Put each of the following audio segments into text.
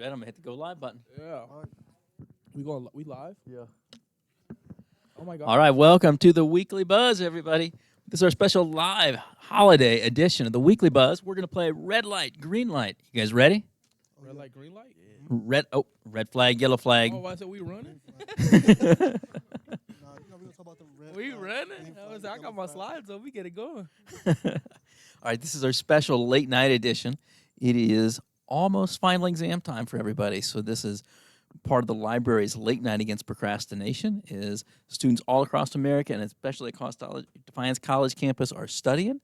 right. I'm gonna hit the go live button. Yeah. All right. We live? Yeah. Oh my god. All right, welcome to the Weekly Buzz, everybody. This is our special live holiday edition of the Weekly Buzz. We're gonna play red light, green light. You guys ready? Red light, green light? Red flag, yellow flag. Oh, I said we running? Nah, we're gonna talk about the red. We flag, running? green I, flag, I got yellow my flag. slides so we get it going. All right, this is our special late night edition. It is almost final exam time for everybody, so this is part of the library's late night against procrastination. Is students all across America and especially across Defiance College campus are studying.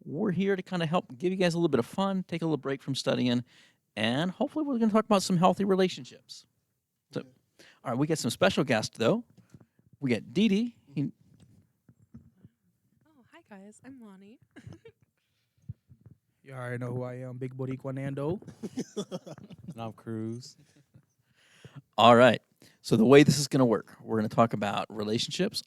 We're here to kind of help give you guys a little bit of fun, take a little break from studying, and hopefully we're going to talk about some healthy relationships. So, all right, we got some special guests though. We got Dee Dee. Oh, hi guys. I'm Lonnie. You already know who I am, Big Boricua Nando. And I'm Cruz. All right. So the way this is going to work, we're going to talk about relationships.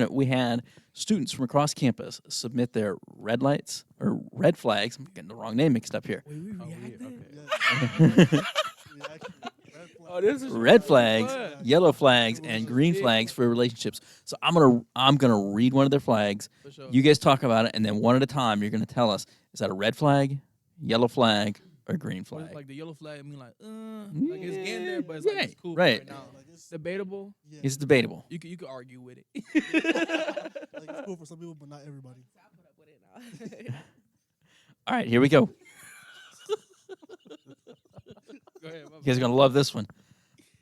We had students from across campus submit their red lights or red flags. I'm getting the wrong name mixed up here. Wait, we Oh, reacting? Yeah. Oh, this is Red flags, fun. yellow flags, and green Yeah. flags for relationships. So I'm gonna read one of their flags. For sure. You guys talk about it, and then one at a time, you're gonna tell us: is that a red flag, yellow flag, or green What is, flag? like the yellow flag, I mean like it's getting there, but it's like Yeah, it's cool right. right now. Like it's, Debatable. yeah, It's debatable. You could argue with it. like it's cool for some people, but not everybody. All right, here we go. Go ahead. You guys are gonna love this one.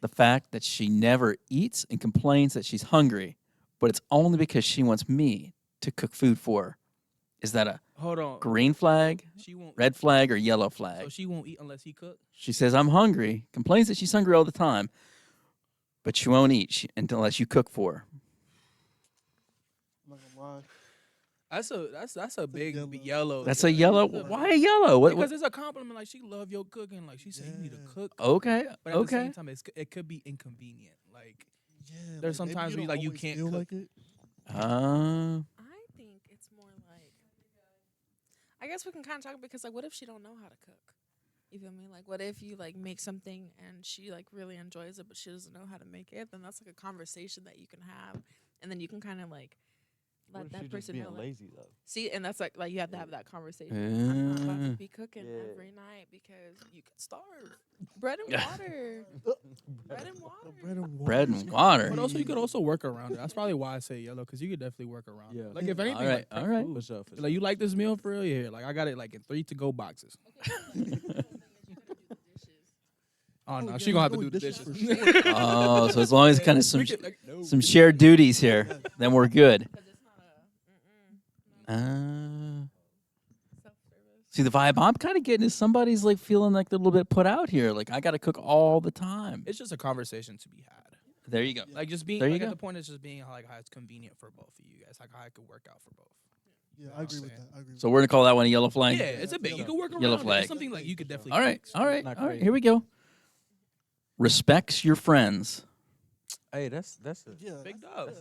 The fact that she never eats and complains that she's hungry, but it's only because she wants me to cook food for her. Is that a Hold on. green flag, She won't. red flag, or yellow So flag? she won't eat unless he cook. She says, I'm hungry, complains that she's hungry all the time, but she won't eat unless you cook for her. I'm not gonna lie. That's a big yellow. yellow. That's a yellow. Why a yellow? Because it's a compliment. Like she love your cooking. Like she said you need to Yeah. cook. Okay, But at the okay. same time, it could be inconvenient. Like Yeah. There's maybe sometimes where, don't like, you always can't feel cook. like it. I think it's more like, I guess we can kind of talk because like, what if she don't know how to cook? You feel me? Like, what if you like make something and she like really enjoys it, but she doesn't know how to make it? Then that's like a conversation that you can have, and then you can kind of like let that person know. Like, lazy though. see, and that's like you have to have that conversation. I'm not about to Uh. be cooking Yeah. every night because you could starve. Bread and water. Bread and water. Bread and water. Bread and water. But also, you could also work around it. That's probably why I say yellow, because you could definitely work around Yeah. it. Like if anything, All right, like, all right. food. For sure. For Like you like this meal for real? Yeah. Like I got it like in 3 to-go boxes. Oh no, yeah, she gonna have to doing do the dishes dishes. for sure. Oh, so as long as kind of some We could, like, no. some shared duties here, then we're good. Because it's not a self-service. See the vibe I'm kind of getting is somebody's like feeling like they're a little bit put out here. Like I got to cook all the time. It's just a conversation to be had. There you go. Like just being There you like go. at the point is just being like how it's convenient for both of you guys, like how it could work out for both. Yeah, I agree with that. I agree. So we're gonna call that one a yellow flag. Yeah, it's a bit. You can work around Yellow it. flag. It's something like you could definitely. All right, fix. all right, Not all right. crazy. Here we go. Respects your friends. Hey, that's a Yeah, Big dub.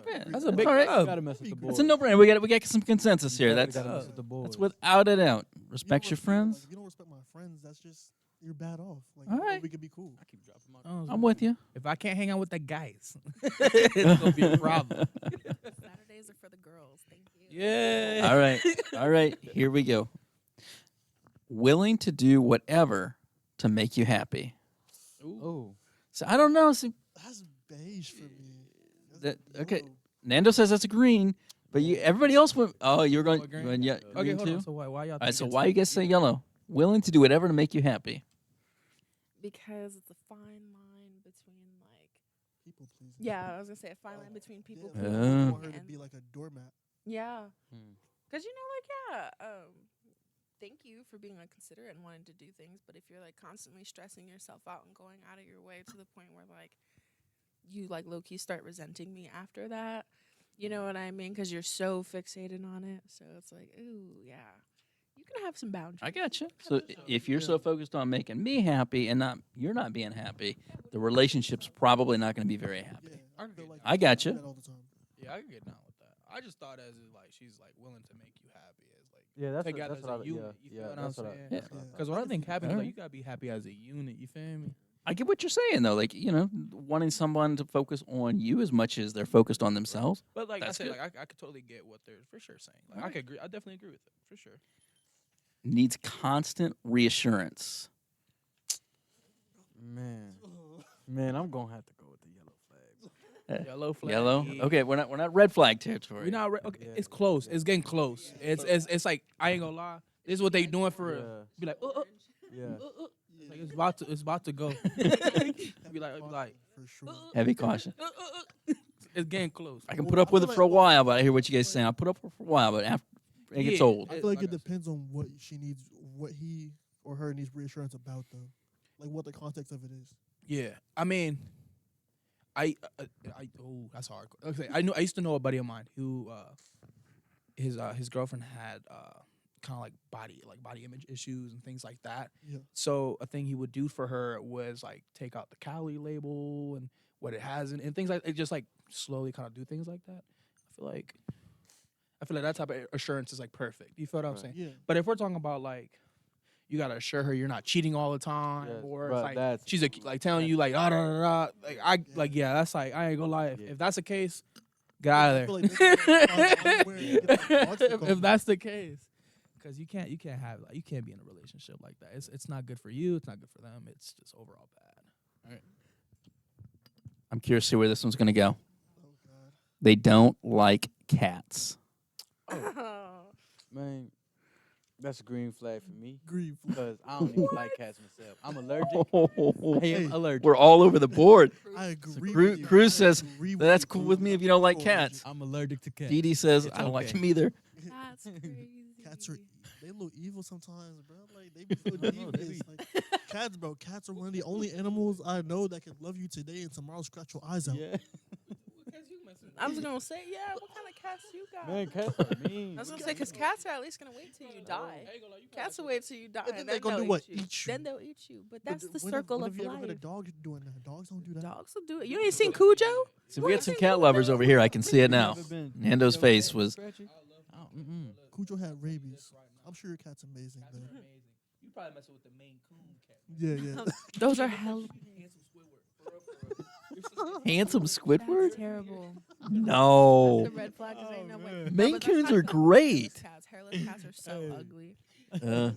Yeah, That's a big all right. dub. gotta mess with the boys. It's a no-brainer. We got some consensus here. That's gotta mess with the boys. without a doubt. You don't Respect your respect- friends. Like, if you don't respect my friends, that's just you're bad off. Like, All right. we could be cool. I keep dropping my. Oh, I'm with you. If I can't hang out with the guys, it's gonna be a problem. Saturdays are for the girls. Thank you. Yeah. All right, all right. Here we go. Willing to do whatever to make you happy. Oh, So I don't know. See, That's beige for me. That- That's okay. yellow. Nando says that's a green, but everybody else went. Oh, you're going. Oh, green? going yeah. Okay, green hold too? on. So why y'all? All right. think So it's why you guys say yellow? Willing to do whatever to make you happy. Because it's a fine line between like People please. I was gonna say a fine line between people Yeah, pleasing I don't Uh. want her to and be like a doormat. yeah, Hmm. because thank you for being like considerate and wanting to do things, but if you're like constantly stressing yourself out and going out of your way to the point where like you like low key start resenting me after that, you know what I mean? Because you're so fixated on it, so it's like ooh yeah, you can have some boundaries. I got you. So if you're so focused on making me happy and you're not being happy, the relationship's probably not going to be very happy. Yeah, I feel like I got do you. that all the time. Yeah, I can get down with that. I just thought as is like she's like willing to make you happy as like Yeah, that's together that's as what a I, unit. You feel what I'm that's what I, saying? that's what I Yeah. thought. Because what I think happens, like Alright. you gotta be happy as a unit. You feel me? I get what you're saying though. Like wanting someone to focus on you as much as they're focused on themselves. But like That's I said, good. like I could totally get what they're for sure saying. Like I Alright. could agree. I definitely agree with it for sure. Needs constant reassurance. Man, I'm gonna have to go with the yellow flag. Yellow flag. Yellow. yeah. Okay, we're not red flag territory. We not okay. Yeah. It's close. It's getting close. It's like I ain't gonna lie. This is what they doing for real. Yeah. Be like, Yeah. It's like it's about to go. be like, For sure. Heavy caution. it's getting close. I can put up with it for a while, but I hear what you guys saying. I'll put up with it for a while, but after it gets Yeah. old. I feel like it depends on what she needs, what he or her needs reassurance about, though. Like what the context of it is. Yeah, I mean, that's hard. Okay, I used to know a buddy of mine who his girlfriend had kind of like body image issues and things like that. Yeah. So a thing he would do for her was like take out the Cali label and what it has and things like it, just like slowly kind of do things like that. I feel like that type of assurance is like perfect. You feel what I'm Right. saying? Yeah. But if we're talking about like, you gotta assure her you're not cheating all the time, Yes, or bruh, it's like that's- she's like telling you like that's like I ain't gonna lie. Yeah. If that's the case, get out I of feel there. like where you get that toxic if over. that's the case, because you can't have like you can't be in a relationship like that. It's not good for you. It's not good for them. It's just overall bad. I'm curious to see where this one's gonna go. Oh, God. They don't like cats. Man, that's a green flag for me Grief. because I don't even like cats myself. I'm allergic. I Hey, am allergic. We're all over the board. I agree. Cruz- with you. Cruz I says, agree with "That's you, cool Cruz. with me if you don't like Oh, cats." I'm allergic to cats. Dee Dee says, It's "I don't like okay. them either." That's crazy. Cats are they a little evil sometimes, bro. Like they be so devious. Like cats, bro. Cats are one of the only animals I know that can love you today and tomorrow scratch your eyes out. Yeah. I was gonna say, yeah. What kind of cats you got? Man, cats are mean. I was gonna say, cause cats are at least gonna wait till you die. Cats will wait till you die, And then and they then gonna they'll do what? eat you. Eat you. Then they'll eat you. But But that's the when circle have of you ever met a life. dog doing that? Dogs don't do that. Dogs will do it. You ain't seen Cujo? So we had some cat lovers over here. I can see it now. Never been- Nando's never been face was. scratchy? Cujo had rabies. I'm sure your cat's amazing though. You probably messing with the Maine Coon cat. Yeah, yeah. Those are hell. Handsome Squidward? That's terrible. No. The red flag is ain't no way. No, Maine but that's Coons not are the great. Hairless cats are so ugly.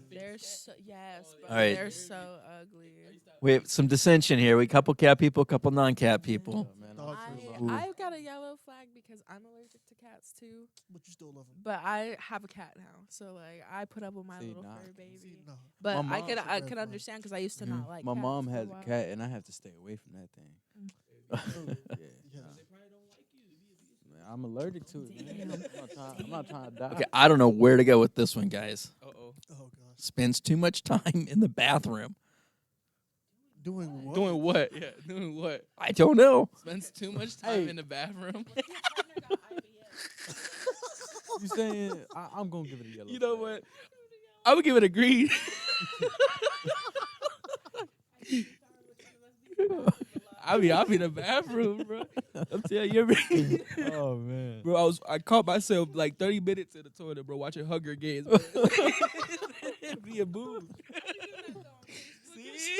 They're so bro. All right. They're so ugly. We have some dissension here. We couple cat people, couple non-cat people. Oh, man, Dogs I'm- are love. I've got a yellow flag because I'm allergic to cats too. But you still love them. But I have a cat now, so like I put up with my See, little nah. fur See, baby. no. But My I mom's could a I red could flag. understand because I used to not like. My cats mom for has a while. cat, and I have to stay away from that thing. Yeah. Yeah. Man, I'm allergic to it. Man. I'm not trying to die. Okay, I don't know where to go with this one, guys. Oh. Oh god. Spends too much time in the bathroom. Doing what? Doing what? Yeah, doing what? I don't know. Spends too much time Hey. in the bathroom. You saying I'm gonna give it a yellow? You know flag. what? I would give it a green. I'll be in the bathroom, bro. I'm telling you, Oh man. bro. I caught myself like 30 minutes in the toilet, bro, watching Hunger Games. Bro. It'd be a move. See?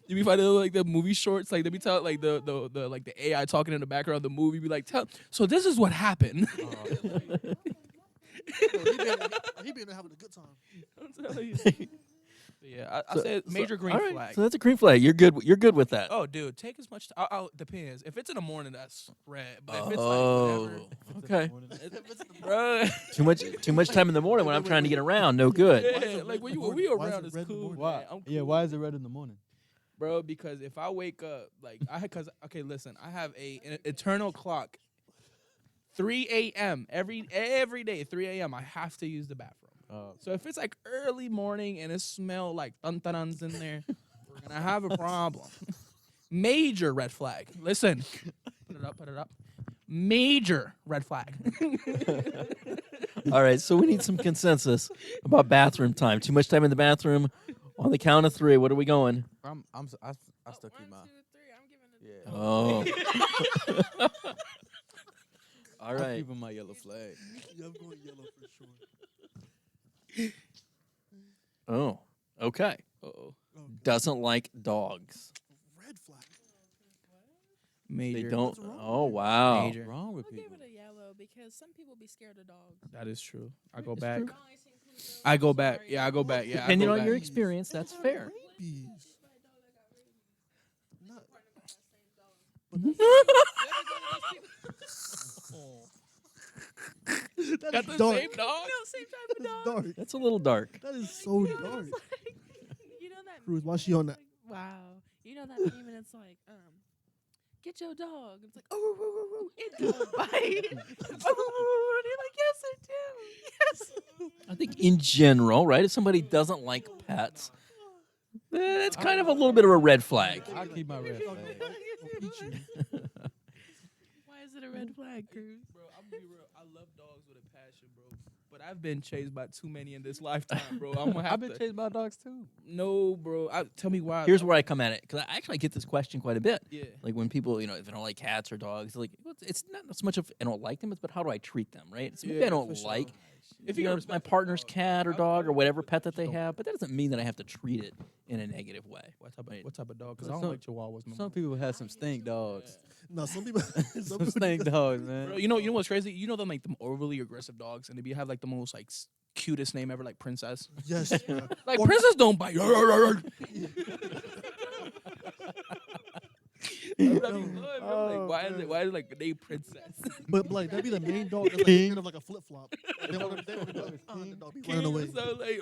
You be finding like the movie shorts, like they be telling like the like the AI talking in the background of the movie, be like, so this is what happened. He been having a good time. I'm telling you. But yeah, I So- said major green all right, flag. So that's a green flag. You're good. You're good with that. Oh, dude, take as much. Depends. If it's in the morning, that's red. But if it's Oh, like whatever, okay. bro. Too much time in the morning when I'm trying to get around. No good. Yeah, like when we Why is around, it it's red in the cool. morning? Why? man. I'm Yeah. cool. Why is it red in the morning? Bro? Because if I wake up, like okay, listen, I have an eternal clock. 3 a.m. every day, 3 a.m. I have to use the bathroom. So if it's like early morning and it smell like tantarans in there, we're gonna have a problem. Major red flag. Listen, put it up. Major red flag. All right. So we need some consensus about bathroom time. Too much time in the bathroom. On the count of three, what are we going? I still keep 1, mine. 2, 3. I'm giving it. Yeah. Oh. All I'm right. keeping my yellow flag. Yeah, I'm going yellow for sure. Oh, okay. Uh-oh. Doesn't like dogs. Red flag. Major. They don't. What's wrong Oh, with it? wow. Major. What's wrong with I'll give people? it a yellow because some people be scared of dogs. That is true. I go It's back. true. I go back. Yeah, I go back. Yeah, I Depending go on back. your experience, that's fair. Rabies. Not, that Got is the dark. same dog. No, same type of That's dog. dark. That's a little dark. That is so dark. You know that. Cruz, why she on that? Wow. You know that meme and it's like, get your dog. It's like, oh, it don't bite. Oh, and you're like, yes, I do. Yes. I think in general, right, if somebody doesn't like pets, that's kind of a little bit of a red flag. I keep my red flag. I'll eat you. Why is it a red flag, Cruz? Bro, I'm gonna be real. I love dogs with a passion, bro. But I've been chased by too many in this lifetime, bro. I'm gonna have I've been to. chased by dogs too. No, bro. Tell me why. Here's where I come at it, because I actually get this question quite a bit. Yeah. Like when people, if they don't like cats or dogs, like well, it's not so much of I don't like them, it's but how do I treat them, right? It's maybe I Yeah, don't for sure. like If you you know, respect my the partner's dog, cat or I- dog or whatever pet that just they don't- have, but that doesn't mean that I have to treat it in a negative way. What type of dog? Because Well, I don't like Chihuahuas. No Some more. people have some stink dogs. No, some people. Some stink dogs, man. Bro, you know what's crazy? You know them like them overly aggressive dogs, and they have like the most like cutest name ever, like Princess. Yes. bro. Like Or- Princess don't bite. Oh, Why is it like the name Princess? But like that'd be the main dog that's like scared of like a flip flop. They want to the dog be running away. So like,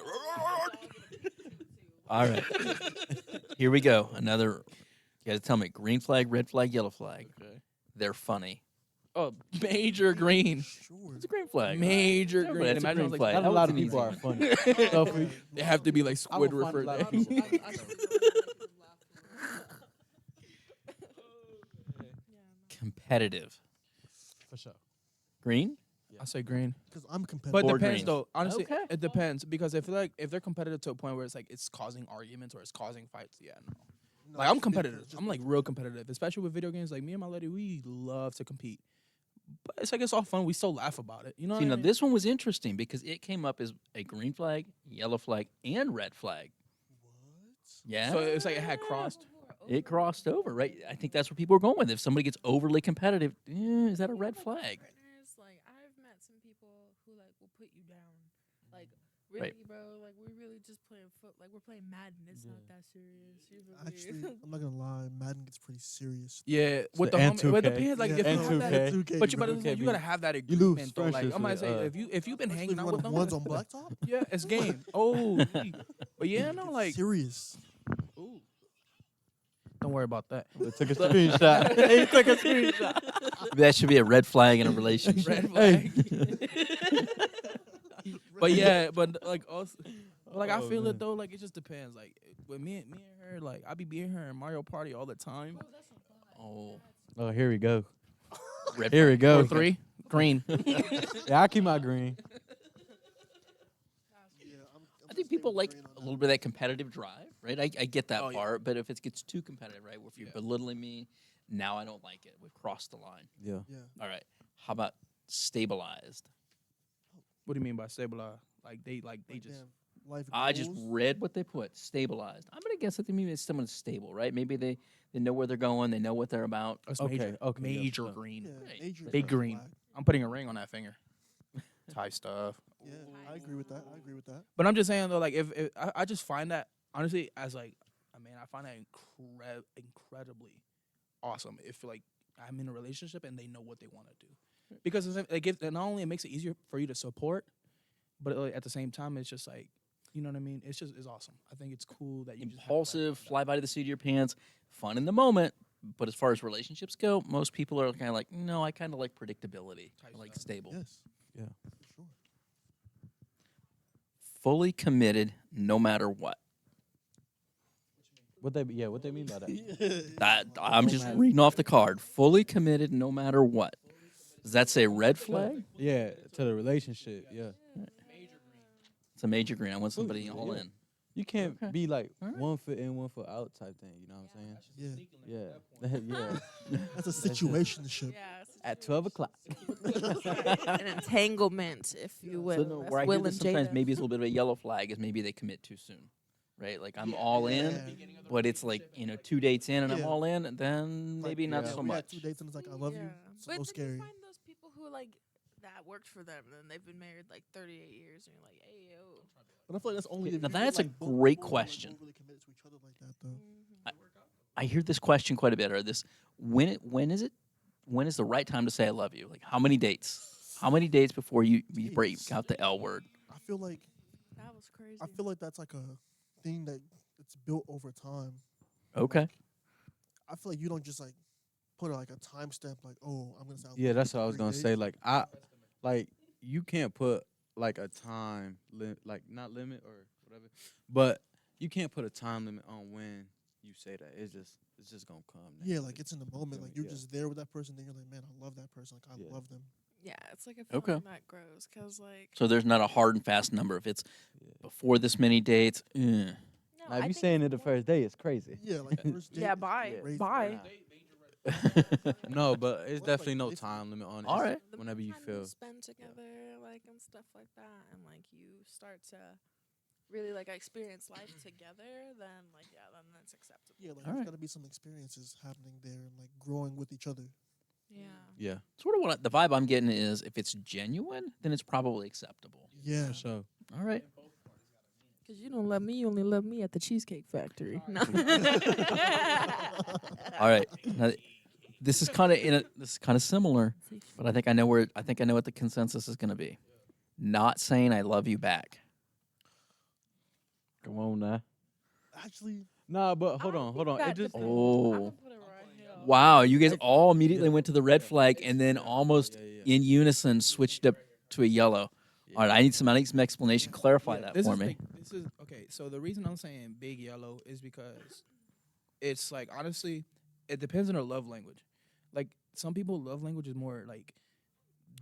All right. Here we go. Another. You got to tell me green flag, red flag, yellow flag. okay. They're funny. Oh, major green, Sure. It's a green flag. major Yeah, but green. it's a Imagine I green was flag. like, Not a That lot was of an people easy are one. funny. So if we, they have to be like I would Squidward find for a lot that. of people funny. Competitive. For sure. Green? I say green, Because I'm competitive. but it Or depends green. though. Honestly, Okay. it depends because if they're competitive to a point where it's like it's causing arguments or it's causing fights, yeah, no. No, Like I'm just- competitive. just- I'm like real competitive, especially with video games. Like me and my lady, we love to compete. But it's like it's all fun. We still laugh about it. You know. See, what I now mean? this one was interesting because it came up as a green flag, yellow flag, and red flag. Yeah. So it's like it had crossed. It crossed over, right? I think that's what people are going with. If somebody gets overly competitive, is that a red flag? Partners, like I've met some people who like will put you down. Like really, Right. bro. Like we're really just playing foot. Like we're playing Madden. It's not that serious. You feel me? Actually, I'm not gonna lie. Madden gets pretty serious. Yeah, with the the and homie, with the 2K. pins, like Yeah, if you and have 2K. that, 2K, but you bro. gotta you gotta have that You lose agreement though. Like friendships I'm gonna with, say if you've been Especially hanging if out you with run them, ones on blacktop. yeah, it's game. Oh, but yeah, no, like Serious. ooh. Don't worry about that. They took a screenshot. He took a screenshot. That should be a red flag in a relationship. Red flag. But yeah, but like also, but like I Oh, feel man. it though. Like it just depends. Like with me and her, like I be beating her in Mario Party all the time. Oh, Oh, here we go. red Here we go. Or 3 green. Yeah, I keep my green. Yeah, I think people like a little bit of that competitive drive, right? I get that Oh, yeah. part, but if it gets too competitive, right? If you're Yeah. belittling me, now I don't like it. We've crossed the line. Yeah. Yeah. All right. How about stabilized? What do you mean by stabilize? Like they just. Damn, life I just goals. read what they put. Stabilized. I'm gonna guess that they mean it's someone's stable, right? Maybe they know where they're going. They know what they're about. That's Okay, major, okay, yeah, major sure. green. Yeah, Right. major Big red green. flag. I'm putting a ring on that finger. Tie stuff. Yeah, I agree with that. I agree with that. But I'm just saying though, like if I just find that honestly as like I mean I find that incredibly awesome if like I'm in a relationship and they know what they want to do, because it's like if, not only it makes it easier for you to support, but like, at the same time it's just like you know what I mean. It's awesome. I think it's cool that you just have that Impulsive, like fly by the seat of your pants, fun in the moment. But as far as relationships go, most people are kind of like, no, I kind of like predictability. I like stable. Yes. Yeah. For sure. Fully committed no matter what. What they mean by that? That I'm just matter. reading off the card. Fully committed no matter what. Does that say red flag? Yeah, to the relationship. Yeah. It's a major green. I want somebody all Yeah. in. You can't Okay. be like All right. 1 foot in, 1 foot out type thing. You know what I'm saying? Yeah, Yeah. yeah. that's a situationship. Yeah. it's At 12 o'clock. an entanglement, if you will. So no, That's where I hear Will this and sometimes Jada. maybe it's a little bit of a yellow flag is maybe they commit too soon, right? Like I'm all in, Yeah. but it's like 2 dates in and I'm Yeah. all in, and then Like, maybe not yeah, so we had much. 2 dates and it's like I love you. It's But so then scary. you find those people who like that worked for them, and they've been married like 38 years, and you're like, hey yo. But I feel like that's only if Now you feel that's a like both great people are, like, question. overly committed to each other like that, though. I hear this question quite a bit. Or this when is the right time to say I love you? Like how many dates? How many dates before you break Dates. out the L word? I feel like That was crazy. I feel like that's like a thing that it's built over time. Okay. I feel like you don't just like put like a timestamp like, oh, I'm gonna say I love Yeah, you that's for what I was 3 gonna days. say. Like you can't put like a time limit, like not limit or whatever, but you can't put a time limit on when you say that. It's just gonna come. Yeah, naturally. like it's in the moment. Like you're Yeah. just there with that person, then you're like, man, I love that person. Like I Yeah. love them. yeah, it's like a Okay. feeling that grows, cause like. So there's not a hard and fast number. If it's Yeah. before this many dates, No, Now, if I you think saying it's it the more- first day, it's crazy. Yeah, like first date. Yeah, is bye. crazy. Bye. No, but it's What, like, definitely no if- time limit on it. All It's right. The Whenever more you time feel. spend together, like and stuff like that, and like you start to really like experience life together, then like then that's acceptable. Yeah, like All there's right. gotta be some experiences happening there and like growing with each other. Yeah. Yeah. Sort of the vibe I'm getting is if it's genuine, then it's probably acceptable. Yeah. So All right. Cause you don't love me, you only love me at the Cheesecake Factory. No. All right. Now, this is kind of similar, but I think I know what the consensus is going to be. Not saying I love you back. come on now. Actually, Nah, but hold on. It just Oh. Wow, you guys all immediately went to the red flag and then almost in unison switched up to a yellow. All right, I need some explanation. Clarify that This for is me. like- this is okay. So the reason I'm saying big yellow is because it's like honestly, it depends on their love language. Like some people love language is more like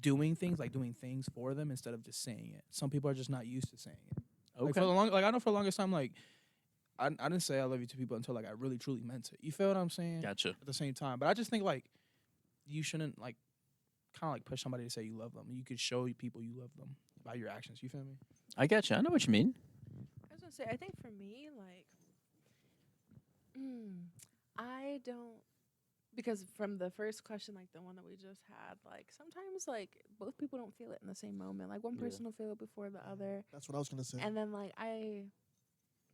doing things for them instead of just saying it. Some people are just not used to saying it. Like for the I know for the longest time, like I didn't say I love you to people until like I really truly meant it. You feel what I'm saying? Gotcha. At the same time, but I just think like you shouldn't like kind of like push somebody to say you love them. You could show people you love them by your actions. You feel me? I gotcha. I know what you mean. I was gonna say, I think for me, like, I don't, because from the first question, like the one that we just had, like sometimes like both people don't feel it in the same moment. Like one Yeah. person will feel it before the other, that's what I was gonna say. and then like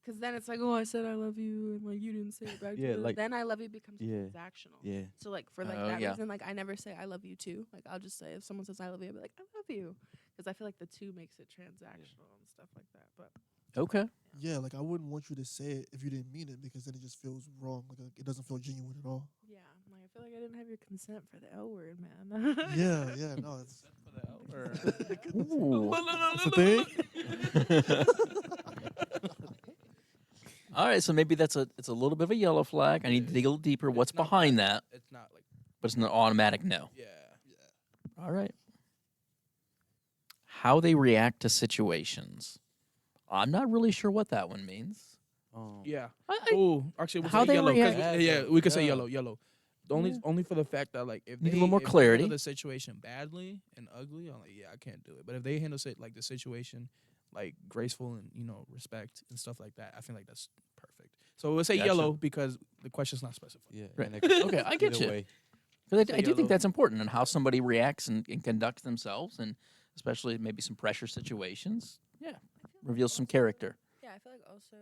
because then it's like, oh, I said I love you, and like you didn't say it back. Yeah, to me. like- then I love you becomes Yeah. transactional. yeah. So like for like Oh, that yeah. reason, like I never say I love you too. Like I'll just say if someone says I love you, I'll be like I love you, because I feel like the two makes it transactional and stuff like that. But Okay. Yeah, like I wouldn't want you to say it if you didn't mean it because then it just feels wrong. Like it doesn't feel genuine at all. yeah, like I feel like I didn't have your consent for the L word, man. Yeah, yeah, no, it's Ooh. it's a thing. All right, so maybe it's a little bit of a yellow flag. I need to dig a little deeper. What's not behind that? It's not like But it's an automatic no. yeah. All right. How they react to situations. I'm not really sure what that one means. Yeah. I- Oh, actually, we'll How say they yellow. 'cause- react- yeah, we could say Yeah. yellow. Only for the fact that like if Need a they little more if they clarity. handle the situation badly and ugly, I'm like, yeah, I can't do it. But if they handle it like the situation like graceful and respect and stuff like that, I feel like that's perfect. So we'll say Gotcha. yellow because the question's not specified. Yeah. Right. and it could- Okay, I get either you. way. 'Cause Say I do yellow. think that's important and how somebody reacts and conducts themselves, and especially maybe some pressure situations. Yeah, reveals some character. Yeah, I feel like also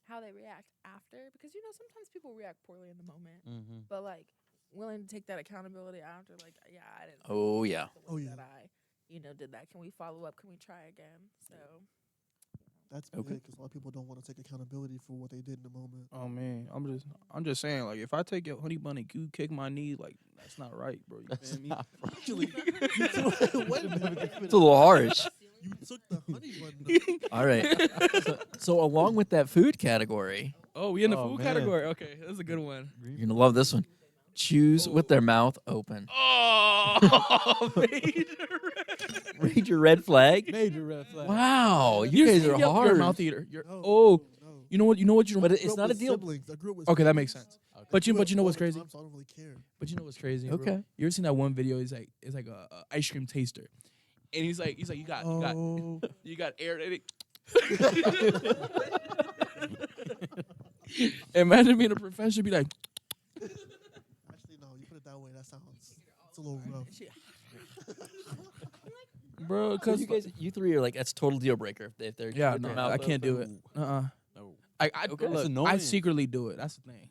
how they react after, because sometimes people react poorly in the moment, Mm-hmm. but like willing to take that accountability after, like yeah, I didn't. Oh, yeah. the way Oh, yeah. That I did that. Can we follow up? Can we try again? So That's Okay. big because a lot of people don't want to take accountability for what they did in the moment. Oh man, I'm just saying like if I take your honey bunny, you kick my knee, like that's not right, bro. You feel me? Actually, wait a minute. It's a little harsh. You took the honey bun. All right. So along with that food category, Oh, we in the Oh, food man. category. Okay, that's a good one. you're gonna love this one. Choose with their mouth open. Oh, major red. Major red flag. Major red flag. Wow, you guys are You're a hard. mouth eater. You're, No, oh, no. you know what? You know what? You But don't. it's not a deal. Siblings. I grew up with Okay, that makes siblings. sense. But you Do it know all what's the crazy? time, so I don't really care. But you know what's crazy? Bro? Okay. You ever seen that one video? It's like a ice cream taster, and he's like, Oh, you got air in it. Imagine being a professor, be like, actually, no. You put it that way. That sounds. It's a little rough. bro, Because because you three are like that's total deal breaker if they're yeah, in their bro, mouth I can't do it. open. No. I Okay. look, That's I annoying. secretly do it. That's the thing.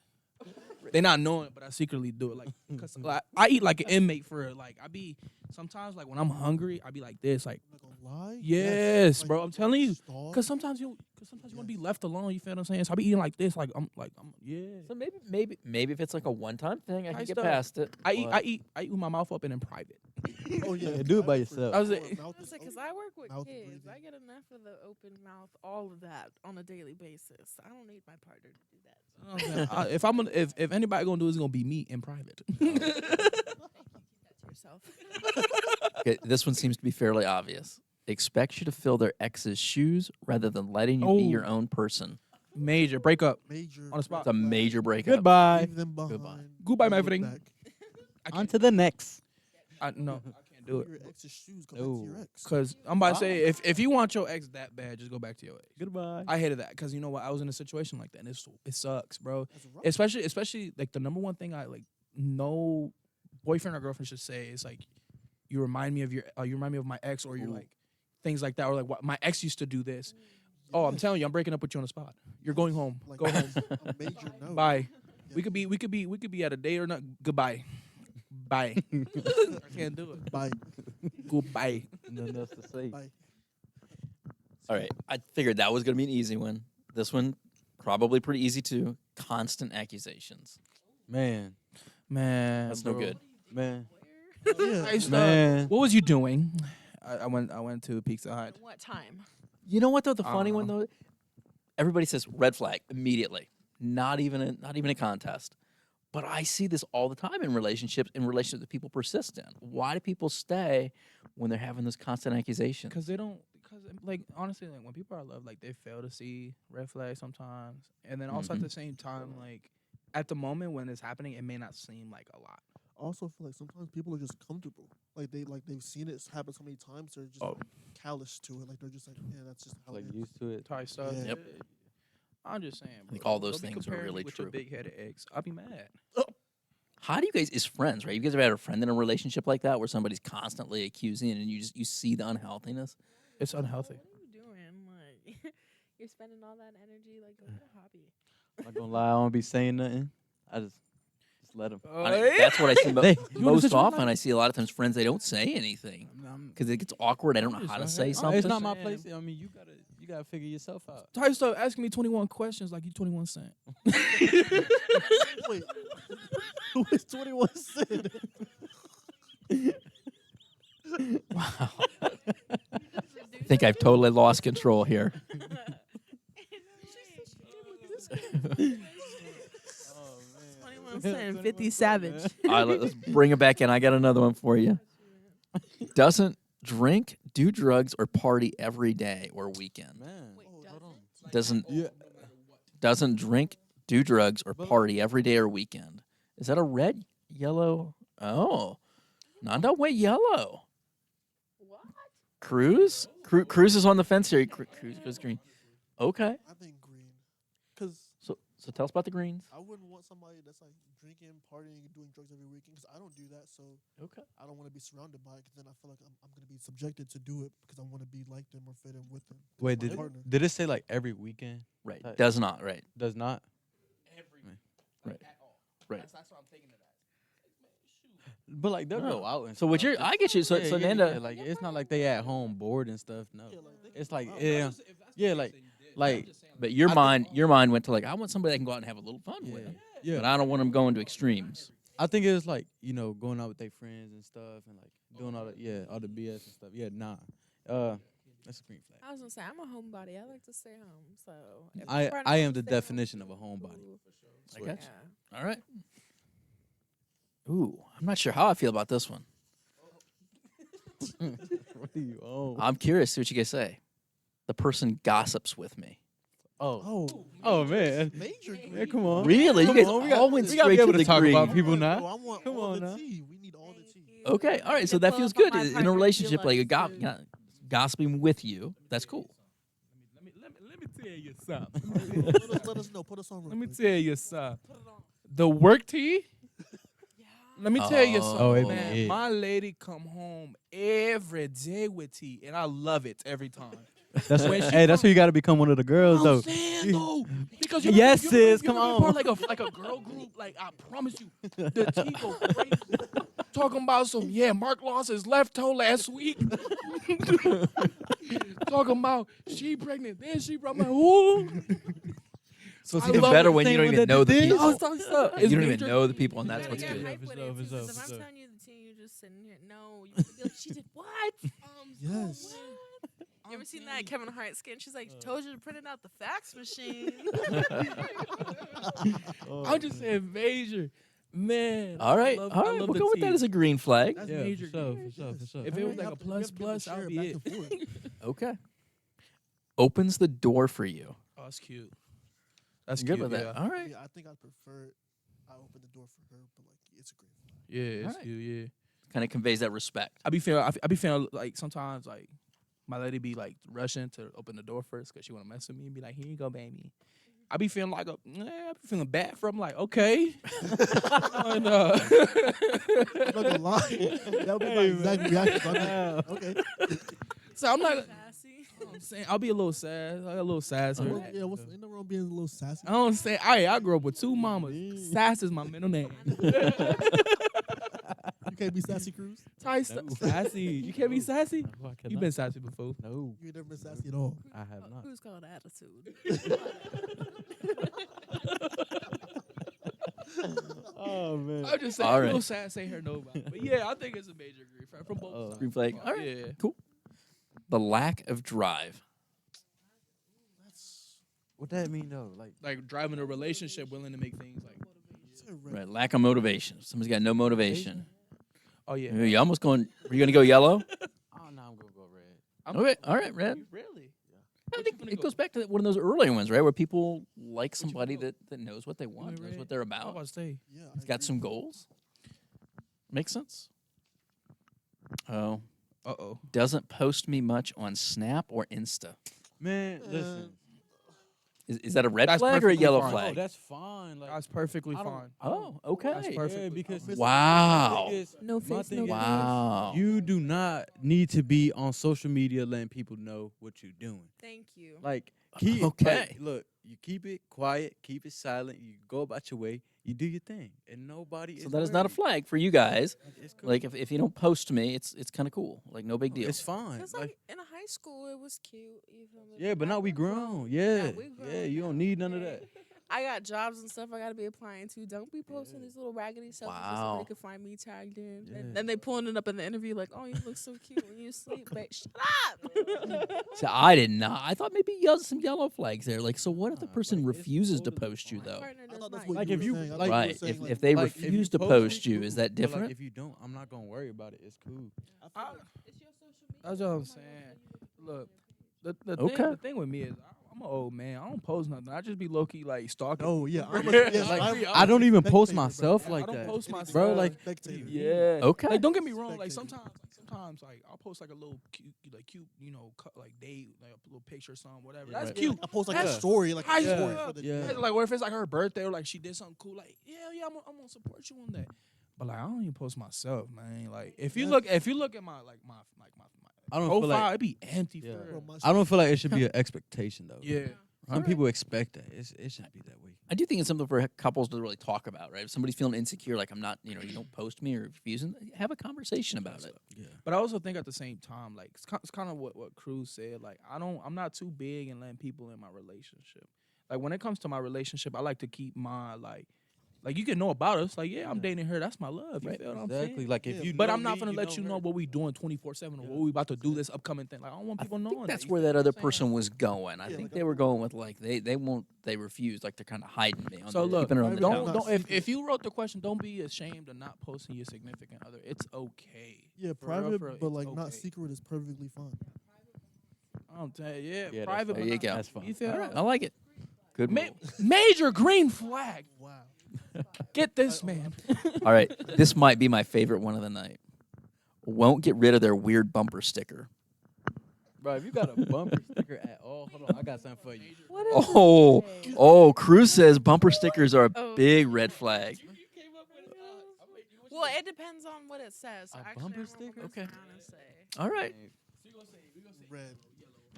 They not knowing it, but I secretly do it. Like, cause like, I eat like an inmate for like I be sometimes like when I'm hungry, I be like this, like I'm not gonna lie. yes, bro. I'm telling you, Starved. cause sometimes you want to be left alone. You feel what I'm saying? So I be eating like this, like I'm yeah. So maybe if it's like a one-time thing, I can Nice get stuff. past it. I but- eat with my mouth open in private. Oh yeah, Yeah, do it by I yourself. prefer I was mouth like- mouth is Because open. I work with Mouth kids. breathing. I get enough of the open mouth, all of that on a daily basis. I don't need my partner to do that. You know what I'm saying? If I'm gonna, if anybody gonna do it, it's gonna be me in private. Keep that to yourself. Okay, this one seems to be fairly obvious. Expects you to fill their ex's shoes rather than letting you be Oh. your own person. Major breakup Major on the spot. It's a major breakup. Goodbye. Leave them behind. Goodbye. Goodbye, and my look friend. back. On to the next. No, I can't do it. Your ex's shoes. Go back to your No. ex. Cause I'm about to say, if you want your ex that bad, just go back to your ex. Goodbye. I hated that because you know what? I was in a situation like that, and it sucks, bro. That's rough. Especially like the number one thing I like, no boyfriend or girlfriend should say is like, you remind me of my ex, or you're Ooh. like things like that, or like what my ex used to do this. Oh, I'm telling you, I'm breaking up with you on the spot. You're going home. Like, Go home. a major no. Bye. Yeah. We could be at a date or not. Goodbye. Bye. I can't do it. Bye. Goodbye. Nothing else to say. Bye. All right, I figured that was going to be an easy one. This one, probably pretty easy too. Constant accusations. Man. That's no bro. good. Man. Yeah. I used to- Man. What was you doing? I went to Pizza Hut. What time? You know what though? The funny one Uh-huh. though, everybody says red flag immediately. Not even a contest. But I see this all the time in relationships that people persist in. Why do people stay when they're having those constant accusations? Because they don't. Because like honestly, like when people are in love, like they fail to see red flags sometimes, and then also Mhm. at the same time, like at the moment when it's happening, it may not seem like a lot. I also feel like sometimes people are just comfortable. Like they've seen it happen so many times. They're just Oh. callous to it. Like they're just like, yeah, that's just how Like it is. used to it. Type stuff. Yeah. Yep. I'm just saying. Bro, think all those don't be things are comparing me really with true. Your big-headed ex. I'll be mad. How do you guys, as friends, right? You guys ever had a friend in a relationship like that where somebody's constantly accusing and you see the unhealthiness? It's unhealthy. What are you doing? Like, you're spending all that energy. Like, go get a hobby. I'm not gonna lie, I don't be saying nothing. I just let them. That's what I see They- most situation often. like I see a lot of times friends, they don't say anything because it gets awkward. I don't know I'm how to just say saying. something. It's not my saying. place. I mean, you gotta figure yourself out. Type stuff asking me 21 questions like you 21 Cent. Wait, who is 21 Cent? Wow. I think I've totally lost control here. Oh 21 Cent, 50 Savage. All right, let's bring it back in. I got another one for you. Doesn't drink, do drugs, or party every day or weekend. Man. Wait, Oh, hold on. Doesn't Yeah. doesn't drink, do drugs, or But- party every day or weekend. Is that a red, yellow? Oh, Nanda went yellow. What? Cruz? Cruz is on the fence here. Cruz goes green. Okay. I think green. Because So tell us about the greens. I wouldn't want somebody that's like drinking, partying, doing drugs every weekend. Because I don't do that. So Okay. I don't want to be surrounded by it. Because then I feel like I'm going to be subjected to do it because I want to be like them or fit in with them. 'Cause Wait, my did partner. did it say like every weekend? Right. Right. Does not. Right. Does not. Right. Right. That's what I'm taking it as. But like they'll No. go out and So what stuff. you're, I get you. So Yeah, so yeah, Nanda. yeah, like it's not like they at home bored and stuff. No, Yeah, like, they can it's go like out. yeah, yeah, like But your I mind went to like, I want somebody that can go out and have a little fun with. yeah, But yeah. I don't want them going to extremes. I think it was like going out with their friends and stuff and like doing all the all the BS and stuff. Yeah, nah. That's a green flag. I was gonna say I'm a homebody. I like to stay home. So if I my partner I am wants the to stay home, definition of a homebody. I got you. yeah. All right. Ooh, I'm not sure how I feel about this one. What do you own? I'm curious. See what you guys say. The person gossips with me. Oh. Oh, Oh man. major. Yeah, come on. Really? You Come guys on, all went we gotta straight be able to to the talk green. about people now. I want Come all on the now. tea. We need all the tea. Okay. All right. So that feels good in a relationship, like gossiping with you. That's cool. Let me tell you something. Let us know. Put us on. Let me tell you something. The work tea. Let me tell you something, Oh, it be man. it. My lady come home every day with tea, and I love it every time. That's When she hey, that's come- where you gotta become one of the girls I'm though. saying though, because Yes, you sis, you come ever been on. part of like a girl group. Like I promise you, the tea go crazy. Talking about some Mark lost his left toe last week. Talking about she pregnant, then she brought my who? So I see, Even love better it. when you don't Same even one know that the did this? people. Stop. You don't even know the people, and that's You what's gotta get good. hype with For it sure, too, for sure, 'cause if for I'm sure. telling you the tea, you're just sitting here. No, you could be like, she did what? Yes. You ever seen that Kevin Hart skit? She's like, told you to print it out the fax machine. I'm just saying major, man. All right. I love, All I right. love We'll the go with that tea. as a green flag. That's Yeah, major. for sure, game. for sure, for sure. If it was You like a have to- plus you have to I'll share be back it. and forth. Okay. Opens the door for you. Oh, that's cute. That's You're cute. good with that. Yeah. All right. Yeah, I think I prefer. I open the door for her, but like it's a great. Yeah, it's Alright. cute. Yeah. Kind of conveys that respect. I be feeling like sometimes like my lady be like rushing to open the door first because she want to mess with me and be like, here you go, baby. I be feeling like I be feeling bad for. I'm like, okay. And, I'm not gonna lie. That would be my exact reaction. So I'm like, okay. so I'm not. Sassy. I'm saying I'll be a little sad. Like a little sad. So Well, yeah, what's in the room being a little sassy? I don't say. I grew up with two mamas. Sass is my middle name. You can't be sassy, Cruz. Sassy. You can't be sassy. No, I You cannot. been sassy before. No, You ain't never been sassy at all. I have not. Who's called attitude? Oh man. I'm just saying. All A right. little sad. Say her no about it. But yeah, I think it's a major grief from both sides. Green flag. All right. Yeah. Cool. The lack of drive. That's What that mean though? Like driving a relationship, willing to make things like. it's a red Right. Lack of motivation. Somebody's got no motivation. Oh yeah. You almost going. Are you going to go yellow? Oh no, I'm gonna go red. Okay. All right, red. Really? I Which think one to it go? goes back to one of those earlier ones, right, where people like one somebody go? that knows what they want, knows red? what they're I was about. about to say. Yeah, He's got some goals. Makes sense. Oh, Uh-oh. doesn't post me much on Snap or Insta. Man, listen. Is that a red That's flag or a perfectly yellow fine. No, flag? that's fine. Like That's perfectly I don't- fine. Oh, That's okay. perfect. yeah, because Wow. No my face, thing no is, Wow. you do not need to be on social media letting people know what you're doing. Thank you. Like keep Okay. like, look, you keep it quiet, keep it silent. You go about your way. You do your thing, and nobody. So is that is not a worried. flag for you guys. It's cool. Like if you don't post me, it's kind of cool. Like no big deal. It's fine. Because Like, like in high school, it was cute. You feel me? yeah, but now Like, we we're grown. Yeah, we grown yeah. You don't now. need none of that. I got jobs and stuff I gotta be applying to. Don't be posting these little raggedy selfies so Wow. somebody can find me tagged in. Yeah. And then they pulling it up in the interview like, oh, you look so cute when you sleep. But shut up. So I did not. I thought maybe you had some yellow flags there. Like, so what if the Nah, person like, it's refuses to totally post you fine. though? Partner I does thought that's not. what Like, you if were you- saying. I like- thought you were Right. saying, like, If they Like, if you refuse to post post me, you, cool, is that but, like, different? if you don't, I'm not gonna worry about it. It's cool. I- It's your social media. That's what I'm saying. Look, the Okay. thing, the thing with me is I'm an old man. I don't post nothing. I just be low key like stalking. Oh yeah, I'm a, Yeah, yes, like, I'm I I don't even post spectator, bro. myself Yeah, like I don't that, post Anything myself. bro. Like, spectator. Yeah. Okay. Like don't get me wrong. Like Spectator. sometimes like I'll post like a little cute, like date, like a little picture, or something, whatever. Yeah, That's right. cute. I post like Yeah. a story, like High a story school. for the Yeah. Like what if it's like her birthday or like she did something cool? Like yeah, I'm gonna support you on that. But like I don't even post myself, man. Like if you Yeah. look at my I don't feel profile, like it'd be empty Yeah. for Bro, real. my I don't feel like it should be an expectation though. Yeah. Some Alright. people expect that. It shouldn't be that way. I do think it's something for couples to really talk about, right? If somebody's feeling insecure, like I'm not, you don't post me or refusing, have a conversation about it. Yeah. But I also think at the same time, like it's kind of what Cruz said. Like I'm not too big in letting people in my relationship. Like when it comes to my relationship, I like to keep my like Like you can know about us. Like I'm dating her. That's my love. You Right. feel what I'm Exactly. saying? Like if Yeah, you, But know I'm not me, gonna let you know her. what we doing 24/7 or what we about to do this upcoming thing. Like I don't want people I knowing. think that's that, where you that feel other what I'm saying? person was going. I Yeah, think like they were going with like they refused, like they're kind of hiding me. So look, keeping it on the private- down don't not if secret. you wrote the question, don't be ashamed of not posting your significant other. It's okay. Yeah, For real, private, for real, but it's like not okay. secret is perfectly fine. I'm telling you, Yeah, that's private. fine. There you but not- go. That's fine. You feel All what right, I'm- I like it. Good. Ma- rule. major green flag. Wow. Get this man. All right, this might be my favorite one of the night. Won't get rid of their weird bumper sticker. Bro, if you got a bumper sticker at all, hold on, I got something for you. What is Oh, it? oh, Cruz says bumper stickers are a Oh. big red flag. Well, it depends on what it says. A Actually, bumper I'm gonna sticker? mess Okay. around and say. All right. Red.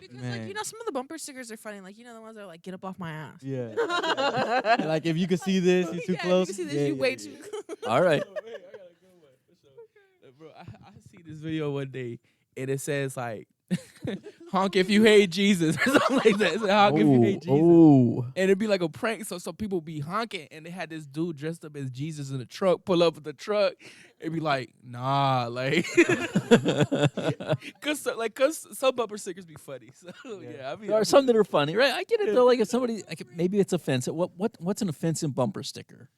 Because Man. some of the bumper stickers are funny. Like the ones that are like, "Get up off my ass." Yeah. Like if you can see this, you're too Yeah, close. You can see this. Yeah, You yeah, way yeah. too. All right. Bro, I see this video one day, and it says like, "Honk if you hate Jesus" or something like that. It said, "Honk if you hate Jesus." Oh, And it'd be like a prank, so some people be honking, and they had this dude dressed up as Jesus in the truck, pull up with the truck, and be like, "Nah, like," cause some bumper stickers be funny. So yeah, I mean, there are some that are funny, right? I get it though. Like if somebody, like maybe it's offensive. What's an offensive bumper sticker?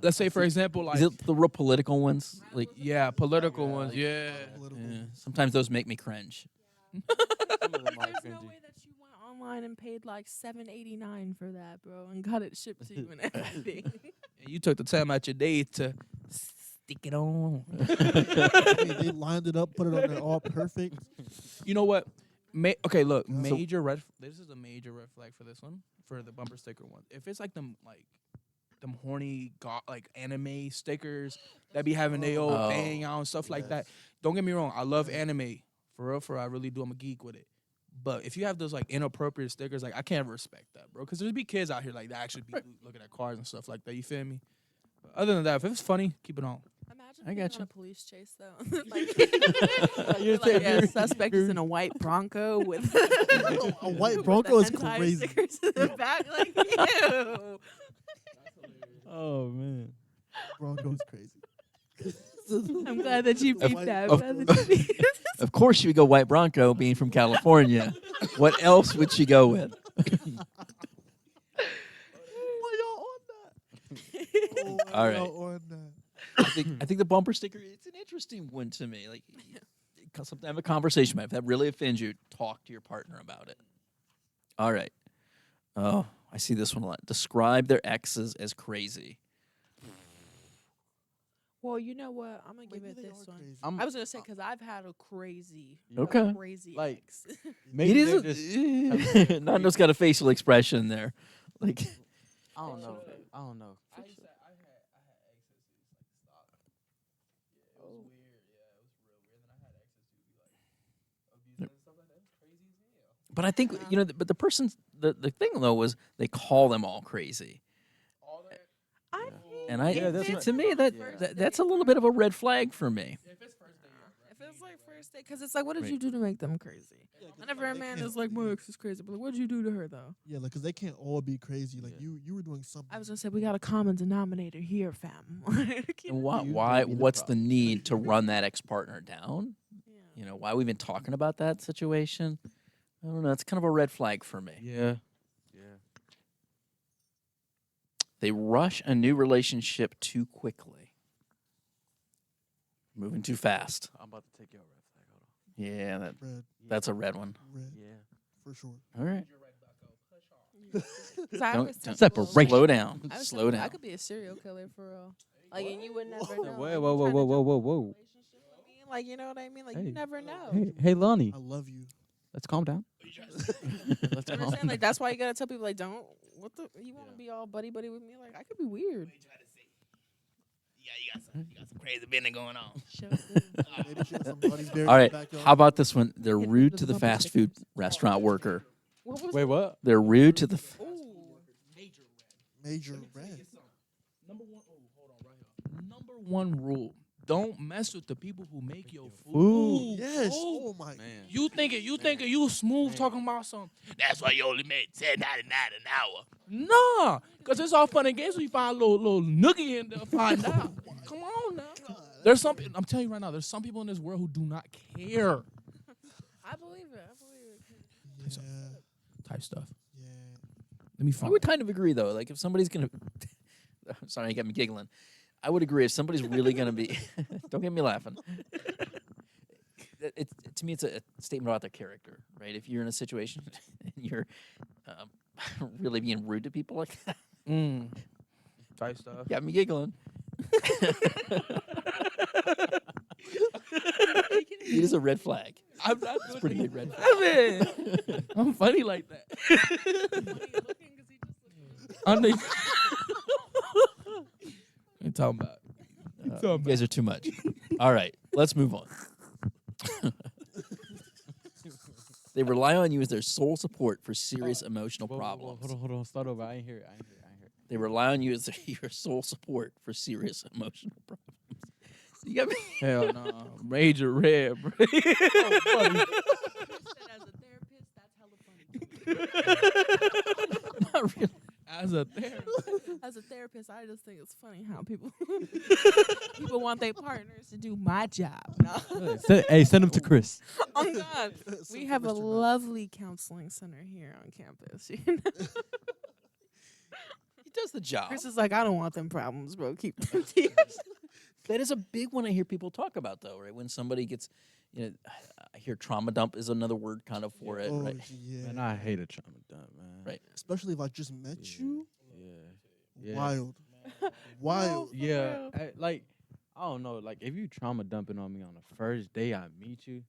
let's say for example, like Is it the real political ones? Like, yeah, political ones, yeah. Political. yeah, sometimes those make me cringe. Some of them are There's no cringy. way that you went online and paid like $7.89 for that, bro, and got it shipped to you and everything. And you took the time out your day to stick it on. I mean, they lined it up, put it on there all perfect. You know what? Okay, look, So- major red. This is a major red flag for this one, for the bumper sticker one. If it's like them horny like anime stickers that be having their old Oh. thing out and stuff like that. Don't get me wrong, I love anime for real. I really do. I'm a geek with it. But if you have those like inappropriate stickers, like I can't respect that, bro. Because there's be kids out here like that actually be looking at cars and stuff like that. You feel me? But other than that, if it's funny, keep it on. Imagine I being gotcha. on a police chase though. You're like, saying yeah, you're- suspect is in a white Bronco with A white with Bronco the is hentai crazy. stickers in the back. Like, ew. Oh man. Bronco is crazy. I'm glad that you beat White- that. of- I'm glad that you beat Of course, she would go white Bronco, being from California. What else would she go with? Why y'all on that? Oh, why All right. y'all on that? I think the bumper sticker, it's an interesting one to me. Like, something have a conversation about. If that really offends you, talk to your partner about it. All right. Oh, I see this one a lot. Describe their exes as crazy. Well, you know what? I'm gonna give Maybe it they this are one. crazy. I was gonna say because I've had a crazy, Okay. crazy Like, ex. Maybe it they're is. just Nando's got a facial expression there. Like, I don't know. I don't know. but I think but the person's the thing though was they call them all crazy, I think and I Yeah, that's if what- to me it's that, first that that's a date, little bit of a red flag for me. If it's like first date, because it's like, what did Right. you do to make them crazy? Whenever a man is like, my ex is crazy, but like, what did you do to her though? Yeah, like, cause they can't all be crazy. Like you were doing something. I was gonna say we got a common denominator here, fam. And why You why don't be the what's the problem. need to run that ex partner down? Yeah. Why we been talking about that situation? I don't know. It's kind of a red flag for me. Yeah. Yeah. They rush a new relationship too quickly. Moving too fast. I'm about to take your red flag. Hold Yeah, red, that's a red one. red on. Yeah. for sure. All right. 'Cause I Don't- always don't- tell people, Separation. Slow down. I was Slow telling people, down. I could be a serial killer for real. Like, and you would never know. Whoa, like, whoa, you whoa, trying to whoa, jump whoa, into whoa, a whoa. relationship with me, like, you know what I mean? Like, Hey. you never know. Hey, Lonnie. I love you. Let's calm down. Let's You know what I'm calm saying? Like, that's why you gotta tell people, like, don't. What the? You want to be all buddy buddy with me? Like, I could be weird. Yeah, you got some crazy business going on. Show Maybe she has some buddies buried All in right. the backyard. How about this one? They're Hit rude with to the the bumper fast food stickers. restaurant worker. What was Wait, what? They're rude to the. Major red? Number one, hold on, right here. Number one rule: don't mess with the people who make your food. food. Yes. Oh, Oh my. Man. You thinking you smooth talking about something. That's why you only made $10.99 an hour. Nah, cause it's all fun and games when you find a little noogie in there find out. Come on now. There's some I'm telling you right now, there's some people in this world who do not care. I believe it. I believe it. Yeah. Type stuff. Yeah. Let me I find would kind of agree though. Like if somebody's gonna, I'm sorry, you got me giggling. I would agree if somebody's really gonna be. Don't get me laughing. To me, it's a statement about their character, right? If you're in a situation and you're really being rude to people like that, type stuff. got me giggling. It is a red flag. I'm not It's a pretty big red flag. flag. I'm funny like that. I'm the you talking about? You guys are too much. All right, let's move on. They rely on you as their sole support for serious emotional problems. Hold on. Start over. I ain't hear it. They rely on you as your sole support for serious emotional problems. You got me. Hell no. Major red, bro. As a therapist, that's hella funny. Not really. As a therapist. As a therapist, I just think it's funny how people want their partners to do my job. No. Hey, send him to Chris. Oh God, we have a lovely counseling center here on campus. You know? He does the job. Chris is like, I don't want them problems, bro. Keep them to yourself. That is a big one I hear people talk about, though, right? When somebody gets, I hear trauma dump is another word kind of for it, Oh right? yeah. Man, I hate a trauma dump, man. Right. Especially if I just met you. Yeah. Wild. Wild. Yeah. I don't know. Like, if you trauma dumping on me on the first day I meet you,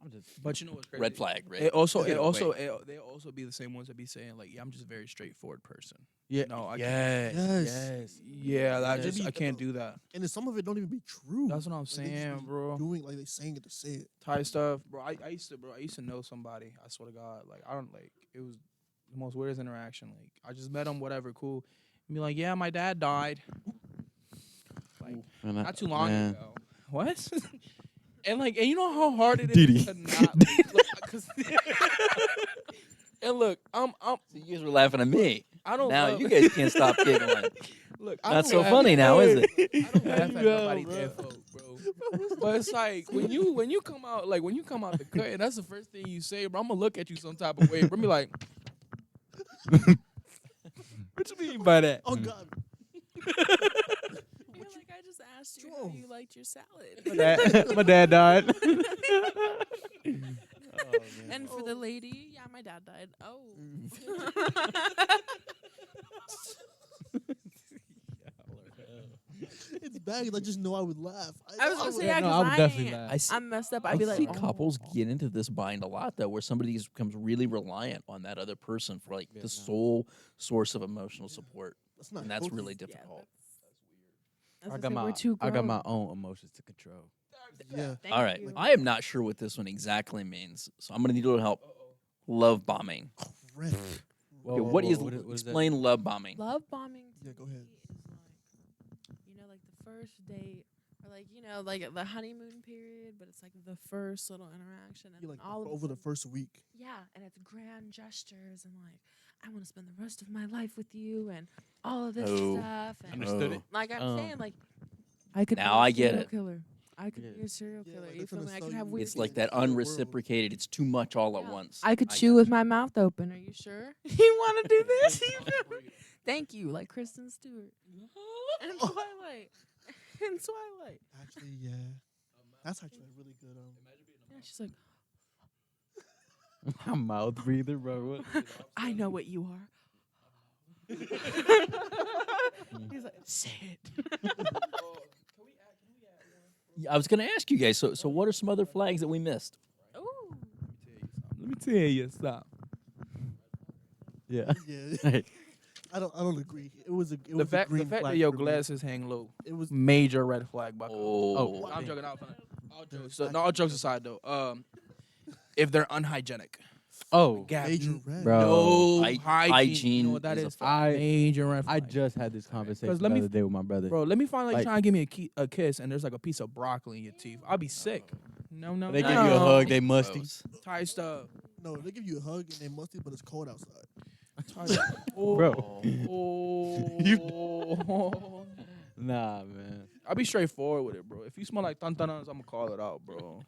I'm just. But you know what's crazy? Red flag, right? They also Get away. be the same ones that be saying like, yeah, I'm just a very straightforward person. Yeah. No, I yes. Yes. Yes. Yeah, that Yes. just I can't do that. And then some of it don't even be true. That's what I'm Like, they just saying, be bro. Doing like they saying it to say it. Type stuff, bro. I used to know somebody. I swear to God, like I don't like it was the most weirdest interaction. Like I just met him, whatever, cool. And be like, yeah, my dad died. Like Man, not too long man. ago. What? and you know how hard it is Diddy. to not look, 'cause- and look, I'm So you guys were laughing at me. I don't Now love- you guys can't stop giggling. Look, I Not don't so laugh funny at- now, is it? I don't laugh at Yeah, nobody bro. dead folk, bro. But it's like when you come out the cut, and that's the first thing you say, bro. I'm gonna look at you some type of way, bro. Be like, what you mean by that? Oh God. You're like, I just asked you how Wrong? you liked your salad. My dad died. And for the lady, yeah, my dad died. Oh. It's bad 'cause I just know I would laugh. I was gonna say, yeah, no, 'cause I would I definitely ain't- laugh. I see, I'm messed up. I I'd be see like, couples oh. get into this bind a lot, though, where somebody becomes really reliant on that other person for like Yeah, the no. sole source of emotional support, That's not and that's healthy. really Yeah, difficult. I got my own emotions to control. Yeah. All right, I am not sure what this one exactly means, so I'm gonna need a little help. Love bombing. Red. Okay, what is what is that? explain love bombing? Love bombing. To Yeah, go me ahead. Is like the first date, or like the honeymoon period, but it's like the first little interaction, and You like then all of a over the sudden- first week. Yeah, and it's grand gestures and like I want to spend the rest of my life with you and all of this Oh. stuff. And Understood it. like I'm Oh. saying, like I could Now be a I get serial it. killer. I could Yeah. be a serial Yeah, killer. like You they're feel finna me? I sell could have you weird. It's like in that the world. unreciprocated. It's too much all at Yeah. once. I could got chew you. with my mouth open. Are you sure? You want to do this? You feel me? Thank you, like Kristen Stewart and Twilight. And Twilight. Actually, yeah. That's actually a really good. Yeah, she's like, I'm mouth breather, bro. What? I know what you are. He's like, say it. Yeah, I was gonna ask you guys. So what are some other flags that we missed? Ooh. Let me tell you something. Yeah. Yeah. I don't agree. It was a. It was The a fact green that flag your for me. glasses hang low, It was. major red flag. Bucko. Oh, I'm joking. All jokes aside, though. If they're unhygienic, Oh, Gab, Major you red. bro. no Hy- hygiene. You know what that hygiene is? is a Major red I flag. just had this conversation let the me other day with my brother. Bro, let me find like Like- trying to give me a kiss and there's like a piece of broccoli in your teeth. I'll be sick. No, They no. give you a hug, they musty. Gross. Tight stuff. No, they give you a hug and they musty, but it's cold outside. Bro. Oh. Nah, man. I'll be straightforward with it, bro. If you smell like tantanas, I'm gonna call it out, bro.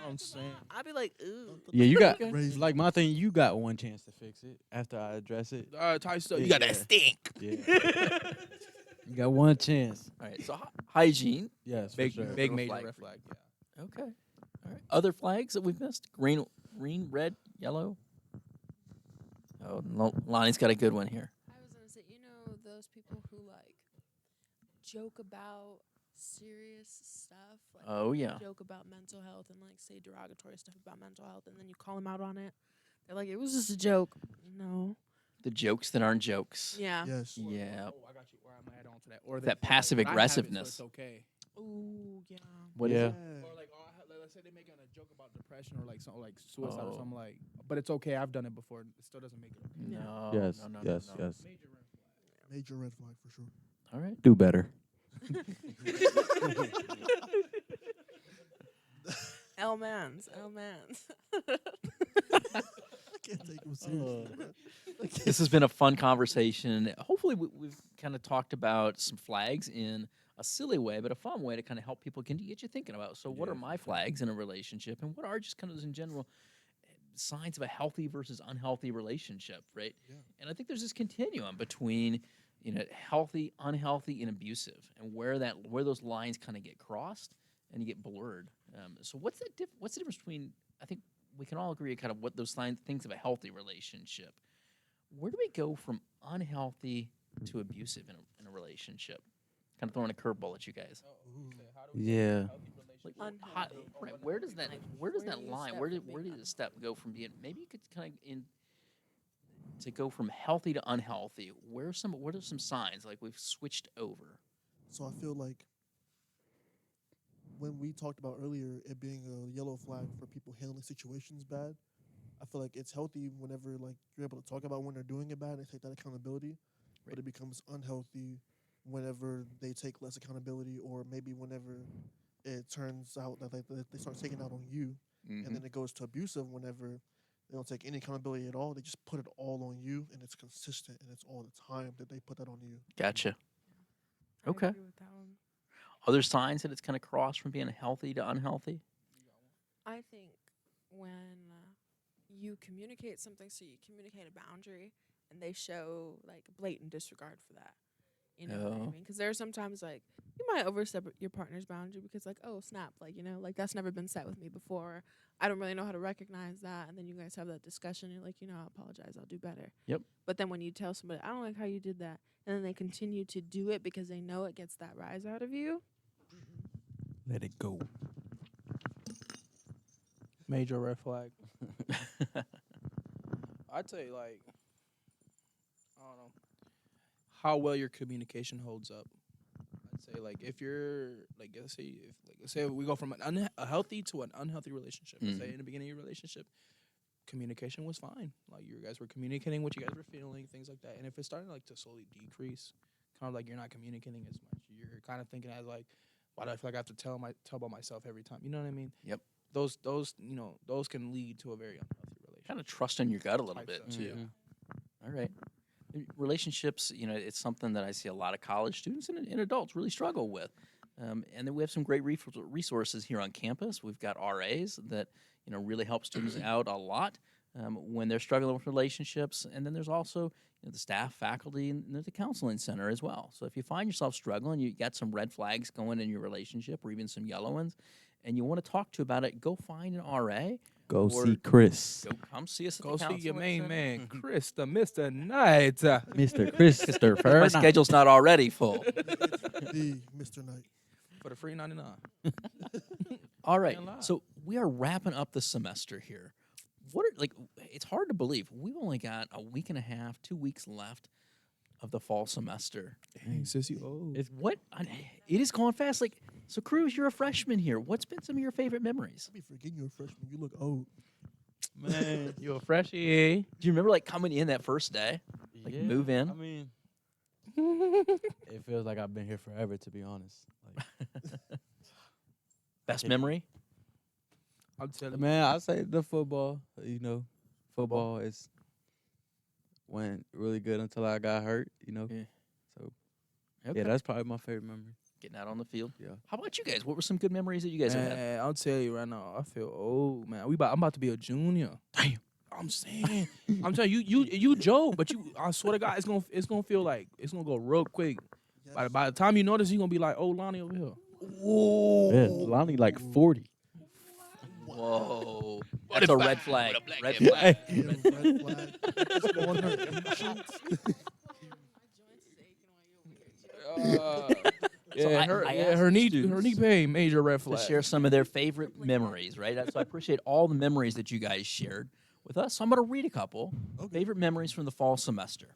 I'm saying. I'd be like, ooh. Yeah, you got Crazy. like my thing. You got one chance to fix it after I address it. Tight stuff. You Yeah. got that stink. Yeah, you got one chance. All right, so hygiene. Yes, for Big, sure. big Red major flag red for flag. Yeah. Okay. All right. Other flags that we've missed? Green, red, yellow. Oh, no, Lonnie's got a good one here. I was gonna say, you know, those people who like joke about serious stuff. Like, Oh, yeah. Joke about mental health and like say derogatory stuff about mental health, and then you call them out on it. They're like, it was just a joke. No. The jokes that aren't jokes. Yeah. Yes. Yeah. Oh, I got you. Where I'm add on to that. Or That they- passive but I have it, so aggressiveness. it's okay. Ooh, yeah. What is Yeah. it? Or like, let's say they're making a joke about depression or like something like suicide or Oh. something like. But it's okay. I've done it before. It still doesn't make it okay. Yeah. No. Yes, no, no, yes, no, no. yes. Major red flag. Major red flag for sure. All right. Do better. L mans. L mans. I can't take him seriously. man. I can't- This has been a fun conversation. Hopefully, we've kind of talked about some flags in a silly way, but a fun way to kind of help people get you thinking about. So, what Yeah, are my for sure. flags in a relationship, and what are just kind of in general signs of a healthy versus unhealthy relationship, right? Yeah. And I think there's this continuum between healthy, unhealthy, and abusive, and where those lines kind of get crossed and you get blurred. So, what's the difference between? I think we can all agree kind of what those things of a healthy relationship. Where do we go from unhealthy to abusive in a relationship? Kind of throwing a curveball at you guys. Ooh. Yeah. Like, Unhealthy. right, where does that Like, where does where that do you line? step Where from did being the step go from being? Maybe you could kind of to go from healthy to unhealthy. What are some signs like we've switched over? So I feel like when we talked about earlier it being a yellow flag for people handling situations bad, I feel like it's healthy whenever like you're able to talk about when they're doing it bad and take that accountability, but Right. it becomes unhealthy whenever they take less accountability or maybe whenever it turns out that they start taking out on you, Mm-hmm. and then it goes to abusive whenever they don't take any accountability at all. They just put it all on you, and it's consistent, and it's all the time that they put that on you. Gotcha. I Okay. agree with that one. Other signs that it's kind of crossed from being healthy to unhealthy. I think when you communicate something, so you communicate a boundary, and they show like blatant disregard for that. You know what I Oh. mean? Because there are sometimes like you might overstep your partner's boundary because like, oh snap, like like that's never been set with me before. I don't really know how to recognize that, and then you guys have that discussion. You're like, I apologize, I'll do better. Yep. But then when you tell somebody, I don't like how you did that, and then they continue to do it because they know it gets that rise out of you. Let it go. Major red flag. I'd say like I don't know how well your communication holds up. I'd say like if you're like let's say we go from a healthy to an unhealthy relationship. Let's say in the beginning of your relationship, communication was fine. Like you guys were communicating what you guys were feeling, things like that. And if it's starting like to slowly decrease, kind of like you're not communicating as much. You're kind of thinking as like, why do I feel like I have to tell about myself every time? You know what I mean? Yep. Those can lead to a very unhealthy relationship. Kind of trust in your gut a little Type bit stuff, too. yeah. All right. Relationships, it's something that I see a lot of college students and adults really struggle with. And then we have some great resources here on campus. We've got RAs that, really help students out a lot when they're struggling with relationships. And then there's also the staff, faculty, and there's the counseling center as well. So if you find yourself struggling, you got some red flags going in your relationship or even some yellow ones, and you want to talk to about it, go find an RA. Go Or- see Chris. Go come see us at Go the see your counseling main center. man, Chris, the Mr. Knight. Mr. Christopher. My schedule's not already full. The Mr. Knight. For the free 99. All right, Being live. so we are wrapping up the semester here. It's hard to believe we've only got a week and a half, 2 weeks left of the fall semester. Dang, sissy. Oh. It is going fast. So Cruz, you're a freshman here. What's been some of your favorite memories? I'll be forgetting you're a freshman. You look old. Man, You a freshie? Do you remember like coming in that first day? Like, move in? I mean, it feels like I've been here forever, to be honest. Like, Best memory? I'm telling you. man, I say the football. You know, football is went really good until I got hurt. You know, Yeah. so Okay. yeah, that's probably my favorite memory. Getting out on the field. Yeah. How about you guys? What were some good memories that you guys have had? Man, I'll tell you right now. I feel old, man. I'm about to be a junior. Damn. I'm saying. I'm telling you, you Joe, but you. I swear to God, it's gonna feel like it's gonna go real quick. By the time you notice, you're gonna be like, oh, Lonnie over here. Yeah, Lonnie like 40. Whoa. That's a red flag. Red flag. Hey. Red flag. Just on her emotions. I- I asked her knee students pain, major red To flag. share some of their favorite memories, right? So I appreciate all the memories that you guys shared with us. So I'm going to read a couple. Okay. Favorite memories from the fall semester.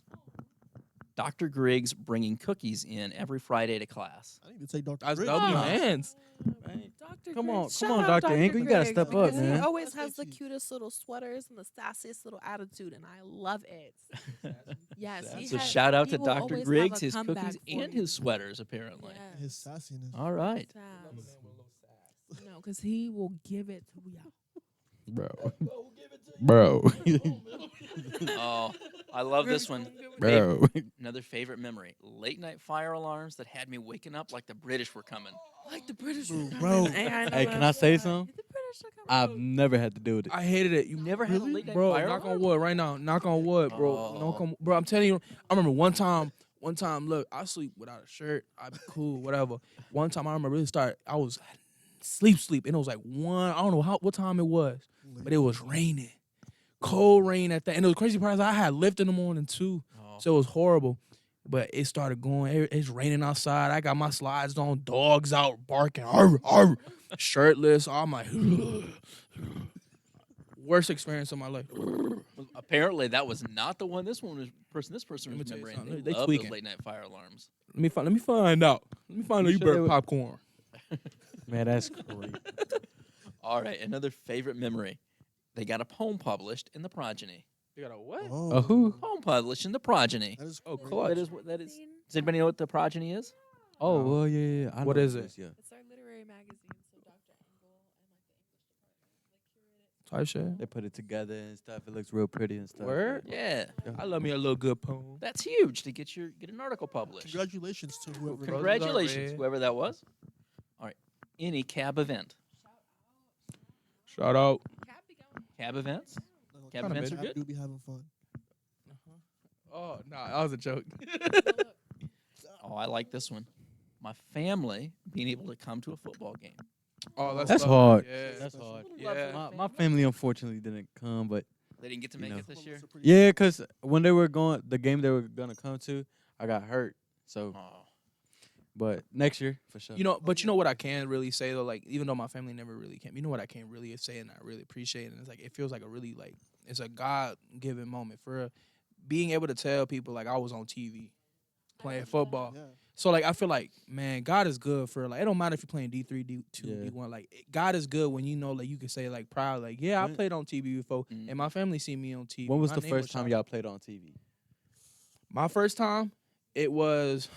Dr. Griggs bringing cookies in every Friday to class. I need to take Dr. That's Griggs. W now. hands. Dr. Come on, Griggs. come Shout on, out Dr. Engel, you gotta Griggs, step up, because man. He always That's has the AT. cutest little sweaters and the sassiest little attitude, and I love it. Yes, he So has- shout out he to will Dr. always have Griggs, a his comeback cookies, for and you. his sweaters, apparently. Yes. His sassiness. All right. Sass. No, because he will give it to you. Bro. Bro. Oh, I love this one. Bro. Another favorite memory. Late night fire alarms that had me waking up like the British were coming. Like the British. Bro. Hey, can I say something? The British are coming. I've never had to do with it. I hated it. You never had a late night Bro, fire knock alarm? on wood right now. Knock on wood, bro. Oh. Knock on, bro, I'm telling you, I remember one time, look, I sleep without a shirt. I be cool, whatever. One time I remember I was sleep, and it was like I don't know what time it was, but it was raining. Cold rain at that. And it was crazy part is I had lift in the morning too. Oh. So it was horrible. But it started going. It's raining outside. I got my slides on. Dogs out barking. Arr, arr, shirtless. I'm like, worst experience of my life. Apparently, that was not the one. This person Let was me tell you remembering. something. They They love tweaking. those late night fire alarms. Let me find out. You sure burnt they would- popcorn. Man, that's crazy. All right, another favorite memory. They got a poem published in the Progeny. You got a what? Oh, Who? Poem published in the Progeny. That is Oh, great. clutch. That is what that is. Does anybody know what the Progeny is? Oh, well, yeah. I What know is what it? is, Yeah. It's our literary magazine, so Dr. Engel and like the English department, they curate it. Type shit. They put it together and stuff. It looks real pretty and stuff. Word? Yeah, I love me a little good poem. that's huge to get an article published. Congratulations to whoever. Congrats. Congratulations, red. whoever that was. All right, any cab event. Shout out. Cat be going. Cab events. No, Cab Kinda events are I good. do be having fun. Oh, nah, that was a joke. Oh, I like this one. My family being able to come to a football game. Oh, That's love. hard. Yeah. That's hard. Yeah. My family unfortunately didn't come, but They didn't get to You make know. it this year. yeah, because when they were going, the game they were gonna come to, I got hurt. So, Oh, but next year for sure. You know, but you know what I can really say though, like even though my family never really came, you know what I can really say and I really appreciate, and it's like it feels like a really like it's a God given moment for being able to tell people like I was on TV playing football. Yeah. So like I feel like man, God is good for like it don't matter if you're playing D3, D2, Yeah. D1. Like God is good when you know like you can say like proud like yeah I When- played on TV before Mhm. and my family see me on TV. when was My the name first time shouted. y'all played on TV? My first time, it was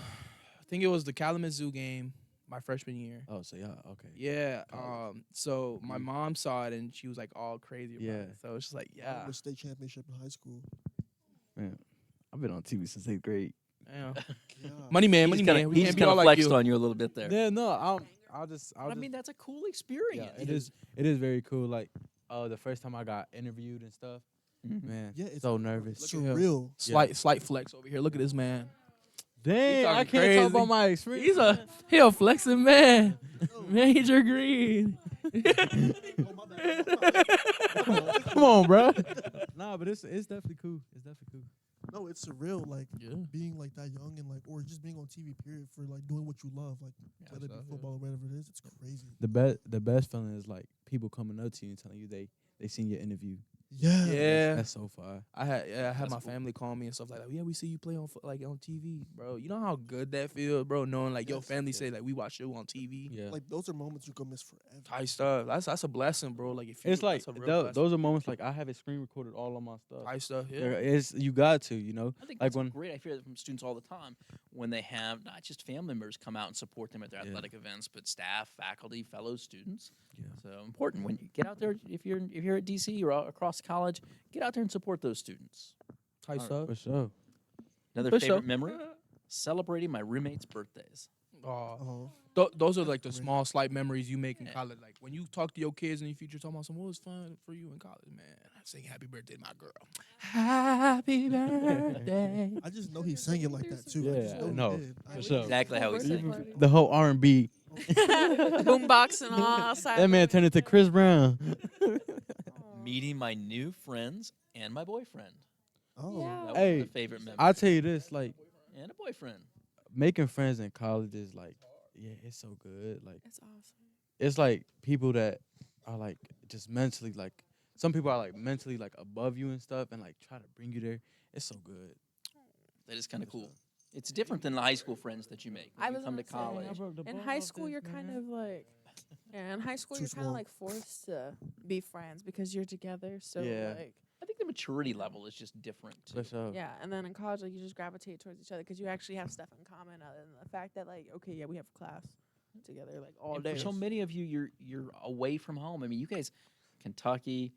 I think it was the Kalamazoo game my freshman year. Oh, so y'all okay? Yeah. College. So my Mhm. mom saw it and she was like all crazy about Yeah. it. So it's just like, I yeah. won the state championship in high school. Man, I've been on TV since 8th grade. Yeah. Yeah. Money man, he money just man. We he can't just be kind all of like flexed you. on you a little bit there. Yeah, no, I'll I just. mean, that's a cool experience. Yeah, it is very cool. Like, the first time I got interviewed and stuff, Mhm. man, Yeah, it's so nervous. Look at him. surreal. Slight flex over here. Look at this man. Dang, talking I can't crazy. talk about my experience. He a flexing man. Major Green. Come on, bro. Nah, but it's definitely cool. It's definitely cool. No, it's surreal. Like Yeah. being like that young and like, or just being on TV. Period for like doing what you love, like whether it be stuff, yeah. football or whatever it is. It's crazy. The best feeling is like people coming up to you and telling you they seen your interview Yeah. Yeah. That's so fire. I had That's my cool. family call me and stuff like that. Yeah, we see you play on like on TV, bro. You know how good that feels, bro. Knowing like your Yes. family Yeah. say like we watch you on TV. Yeah. Like those are moments you can miss forever. Type stuff. That's a blessing, bro. Like if you, It's like that's a real blessing. those are moments like I have it screen recorded all on my stuff. Type stuff. Yeah. It's you got to, you know. I think Like that's when great. I hear that from students all the time when they have not just family members come out and support them at their Yeah. athletic events, but staff, faculty, fellow students. Yeah. So important when you get out there. If you're at DC or across college, get out there and support those students. Type stuff. for sure. Another For favorite sure. memory: celebrating my roommates' birthdays. Oh. Oh, Those are like the Great. small, slight memories you make in Yeah. college. Like when you talk to your kids in your future, talking about what was fun for you in college, man. Sing happy birthday to my girl. Happy birthday. I just know he sang it like that too. I just Yeah, know he no, did. for I- sure. Exactly how he Birthday sang. party. The whole R&B. Boombox and all outside. That man turned into Chris Brown. Meeting my new friends and my boyfriend. Oh, Yeah. That Hey, was a favorite memory. I tell you this, like And a boyfriend. making friends in college is like, yeah, it's so good. Like It's awesome. it's like people that are like just mentally like some people are like mentally like above you and stuff and like try to bring you there. It's so good. That is kind of cool. It's different than the high school friends that you make when I you was come to gonna say, college. In high school, you're kind of like, yeah. In high school, Too you're kind of small. like forced to be friends because you're together. So Yeah. like, I think the maturity level is just different too. For sure. yeah. And then in college, like you just gravitate towards each other because you actually have stuff in common other than the fact that like, okay, yeah, we have class together like all And day. for so many of you, you're away from home. I mean, you guys, Kentucky,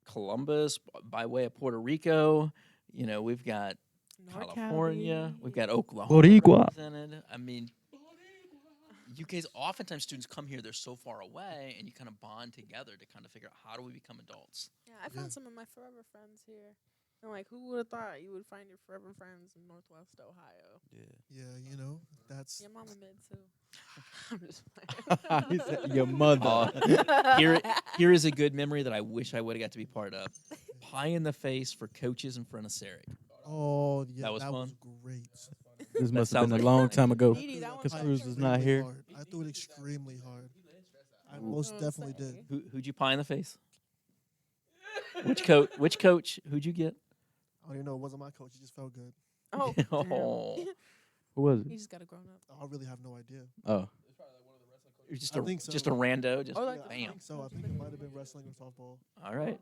Columbus, by way of Puerto Rico. You know, we've got NorCal, California, baby. we've got Oklahoma Boricua. represented. I mean, you guys, oftentimes students come here, they're so far away, and you kind of bond together to kind of figure out how do we become adults. Yeah, I found some of my forever friends here. And like, who would have thought you would find your forever friends in Northwest Ohio? yeah, you know, that's Your mama did too. I'm just playing. He said, your mother. Here is a good memory that I wish I would have got to be part of. Pie in the face for coaches in front of Sarek. oh yeah, That was fun? great. This must have sounds been like a long fun. time ago. Dee Dee, that one's Because like Cruz was extremely not here. Hard. I threw it extremely hard. I Ooh. most Oh, definitely did. say. Who'd you pie in the face? Which coach? Which coach? Who'd you get? I don't even know. It wasn't my coach. It just felt good. Oh, Oh. damn. Who was He it? just got a grown up. I really have no idea. Oh. You're just I think so. just a rando. Just Oh, like I bam. think so. I think it might have been wrestling or softball. All right.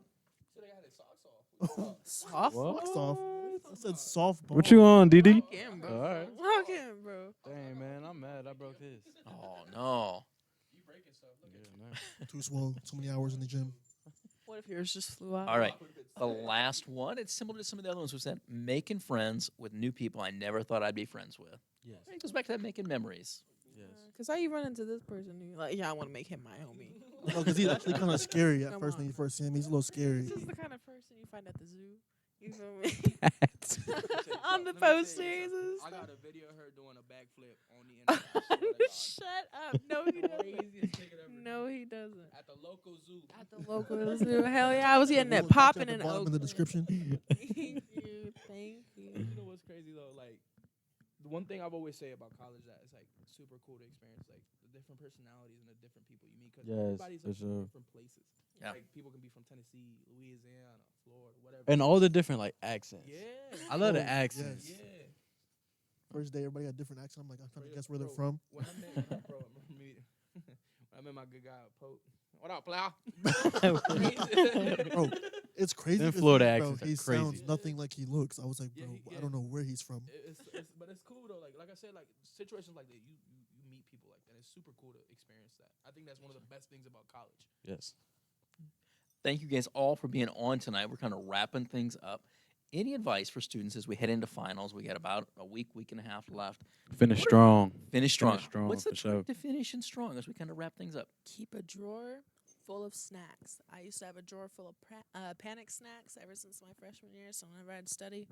Soft. Socks off. I said softball. What you on, Didi? Lock in, bro. Alright. Lock in, bro. Dang, man, I'm mad. I broke his. Oh no. Too swole. Too many hours in the gym. What if yours just flew out? All right. The last one. It's similar to some of the other ones we said. Making friends with new people I never thought I'd be friends with. Yes. It goes back to that making memories. Yes. Because how you run into this person and you're like, yeah, I want to make him my homie. No, because he's actually kind of scary at Come first when on. you first see him. He's a little scary. This is the kind of person you find at the zoo. You feel me? On the posters and I stuff. got a video of her doing a backflip on the internet. Shut up. No, he doesn't. Craziest thing ever. No, he doesn't. At the local zoo. At the local zoo. Hell yeah, I was getting We'll that talk popping at the in bottom in the Oakland. description. Thank you. Thank you. You know what's crazy though? Like, the one thing I've always say about college that is like super cool to experience, like the different personalities and the different people you meet, because Yes, everybody's for like from sure. different places. Yeah. Like people can be from Tennessee, Louisiana, Florida, whatever. And all the different like accents. yeah, I love the Oh, accents. yes. yeah. First day, everybody got different accents. I'm like, I'm trying to Bro, guess where they're bro, from. When I met, bro, when I met my good guy Pope. What up, plow? Bro, it's crazy. Them 'cause Florida bro, accents are he crazy. sounds nothing like he looks. I was like, Yeah, bro, he- I don't know where he's from. But it's cool though. Like I said, like situations like that, you meet people like that. It's super cool to experience that. I think that's one of the best things about college. Yes. Thank you guys all for being on tonight. We're kind of wrapping things up. Any advice for students as we head into finals? We got about a week and a half left. Finish strong. Finish strong. strong, What's the for sure. trick to finishing strong as we kind of wrap things up? Keep a drawer full of snacks. I used to have a drawer full of panic snacks ever since my freshman year. So whenever I'd study,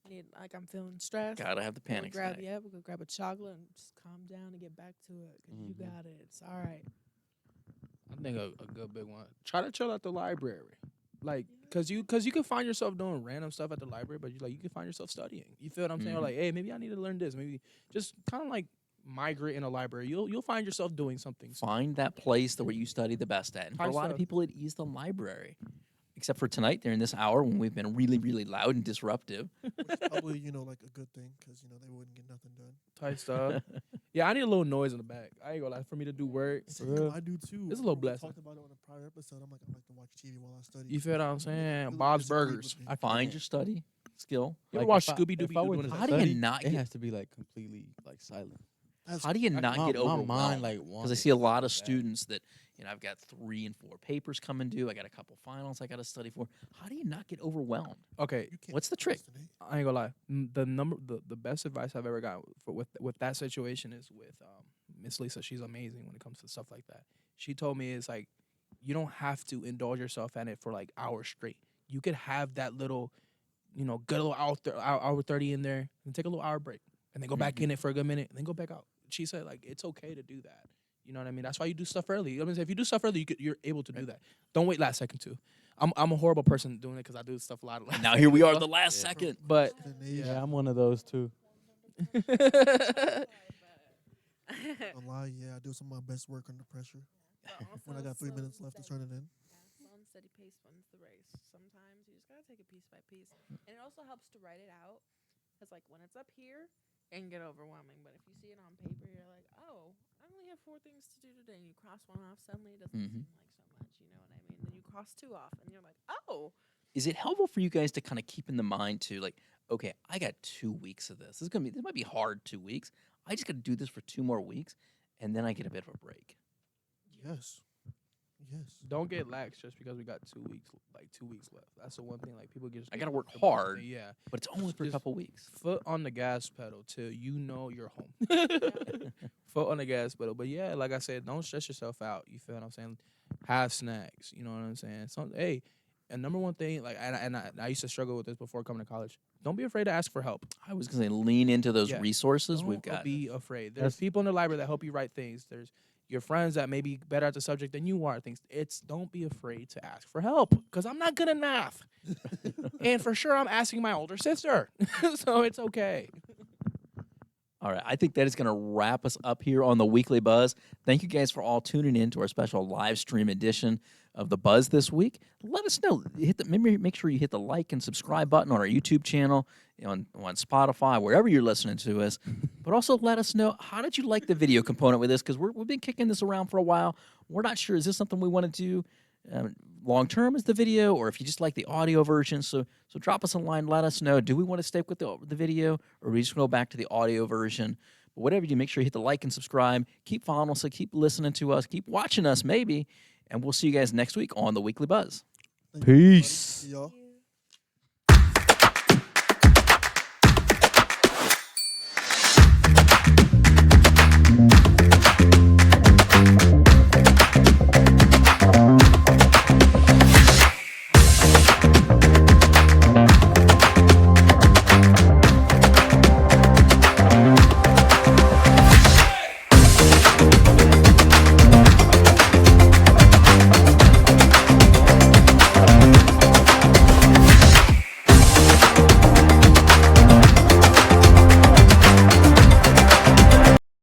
I'm feeling stressed. Gotta have the we'll panic grab, snack. Yeah, we'll go grab a chocolate and just calm down and get back to it. 'Cause you Mhm. got it. It's all right. I think a good big one. Try to chill at the library. Like, cause you can find yourself doing random stuff at the library, but you can find yourself studying. You feel what I'm saying? Or Mhm. like, hey, maybe I need to learn this. Maybe just kind of like migrate in a library. You'll find yourself doing something. Find that place that where you study the best at. And for a Find lot of stuff. people, it is the library. except for tonight during this hour when we've been really, really loud and disruptive. Which is probably, like a good thing because, they wouldn't get nothing done. Tight stuff. Yeah, I need a little noise in the back. I ain't gonna lie, for me to do work. For real. I do too. It's a little We blessing. talked about it on a prior episode. I like to watch TV while I study. You feel what I'm saying? Really Bob's disagree Burgers. with me. I Find can't. your study skill. You ever Like, watch if I- Scooby if Dooby I Doo were doing to his How do you study, not it get- has to be like completely like silent. That's- How do you not my, get my overwhelmed? mind like Because I see a lot of students that, I've got 3 and 4 papers coming due. I got a couple finals I got to study for. How do you not get overwhelmed? Okay, you can't What's the trick? procrastinate. I ain't gonna lie. The best advice I've ever got with that situation is with Miss Lisa. She's amazing when it comes to stuff like that. She told me it's like you don't have to indulge yourself in it for like hours straight. You could have that little, good little hour 30 in there, and take a little hour break, and then go back in it for a good minute, and then go back out. She said like it's okay to do that. You know what I mean? That's why you do stuff early. You know what I'm saying? If you do stuff early, you're able to do that. Don't wait last second too. I'm a horrible person doing it because I do stuff a lot. Now here we are, the last second. But Tenacious. I'm one of those too. Don't lie, I do some of my best work under pressure. When I got 3 minutes left to turn it in. Slow and steady pace wins the race. Sometimes you just gotta take it piece by piece, and it also helps to write it out. Cause like when it's up here, it can get overwhelming. But if you see it on paper, you're like, oh, I only have 4 things to do today. And you cross one off, suddenly it doesn't seem like so much. You know what I mean? Then you cross 2 off, and you're like, oh. Is it helpful for you guys to kind of keep in the mind to like, okay, I got 2 weeks of this. This might be hard 2 weeks. I just got to do this for 2 more weeks, and then I get a bit of a break. Yes. don't get lax just because we got 2 weeks, 2 weeks left. That's the one thing. Like people get. I gotta work hard. Yeah, But it's only for a Just couple weeks. foot on the gas pedal till you know you're home. Foot on the gas pedal. But yeah, like I said, don't stress yourself out. You feel what I'm saying? Have snacks. You know what I'm saying? Hey, and number one thing, like, and I used to struggle with this before coming to college. Don't be afraid to ask for help. I was gonna say lean into those Yeah. resources Don't we've got. be afraid. There's people in the library that help you write things. There's your friends that may be better at the subject than you are. Don't be afraid to ask for help because I'm not good at math, and for sure I'm asking my older sister, so it's okay. All right, I think that is going to wrap us up here on the Weekly Buzz. Thank you guys for all tuning in to our special live stream edition of the Buzz this week. Let us know. Make sure you hit the like and subscribe button on our YouTube channel, on Spotify, wherever you're listening to us. But also let us know, how did you like the video component with this? Because we've been kicking this around for a while. We're not sure, is this something we want to do long term as the video, or if you just like the audio version? So drop us a line, let us know. Do we want to stick with the video, or we just go back to the audio version? But whatever you do, make sure you hit the like and subscribe. Keep following us, keep listening to us, keep watching us maybe, and we'll see you guys next week on the Weekly Buzz. Thank you, everybody. Peace. See y'all.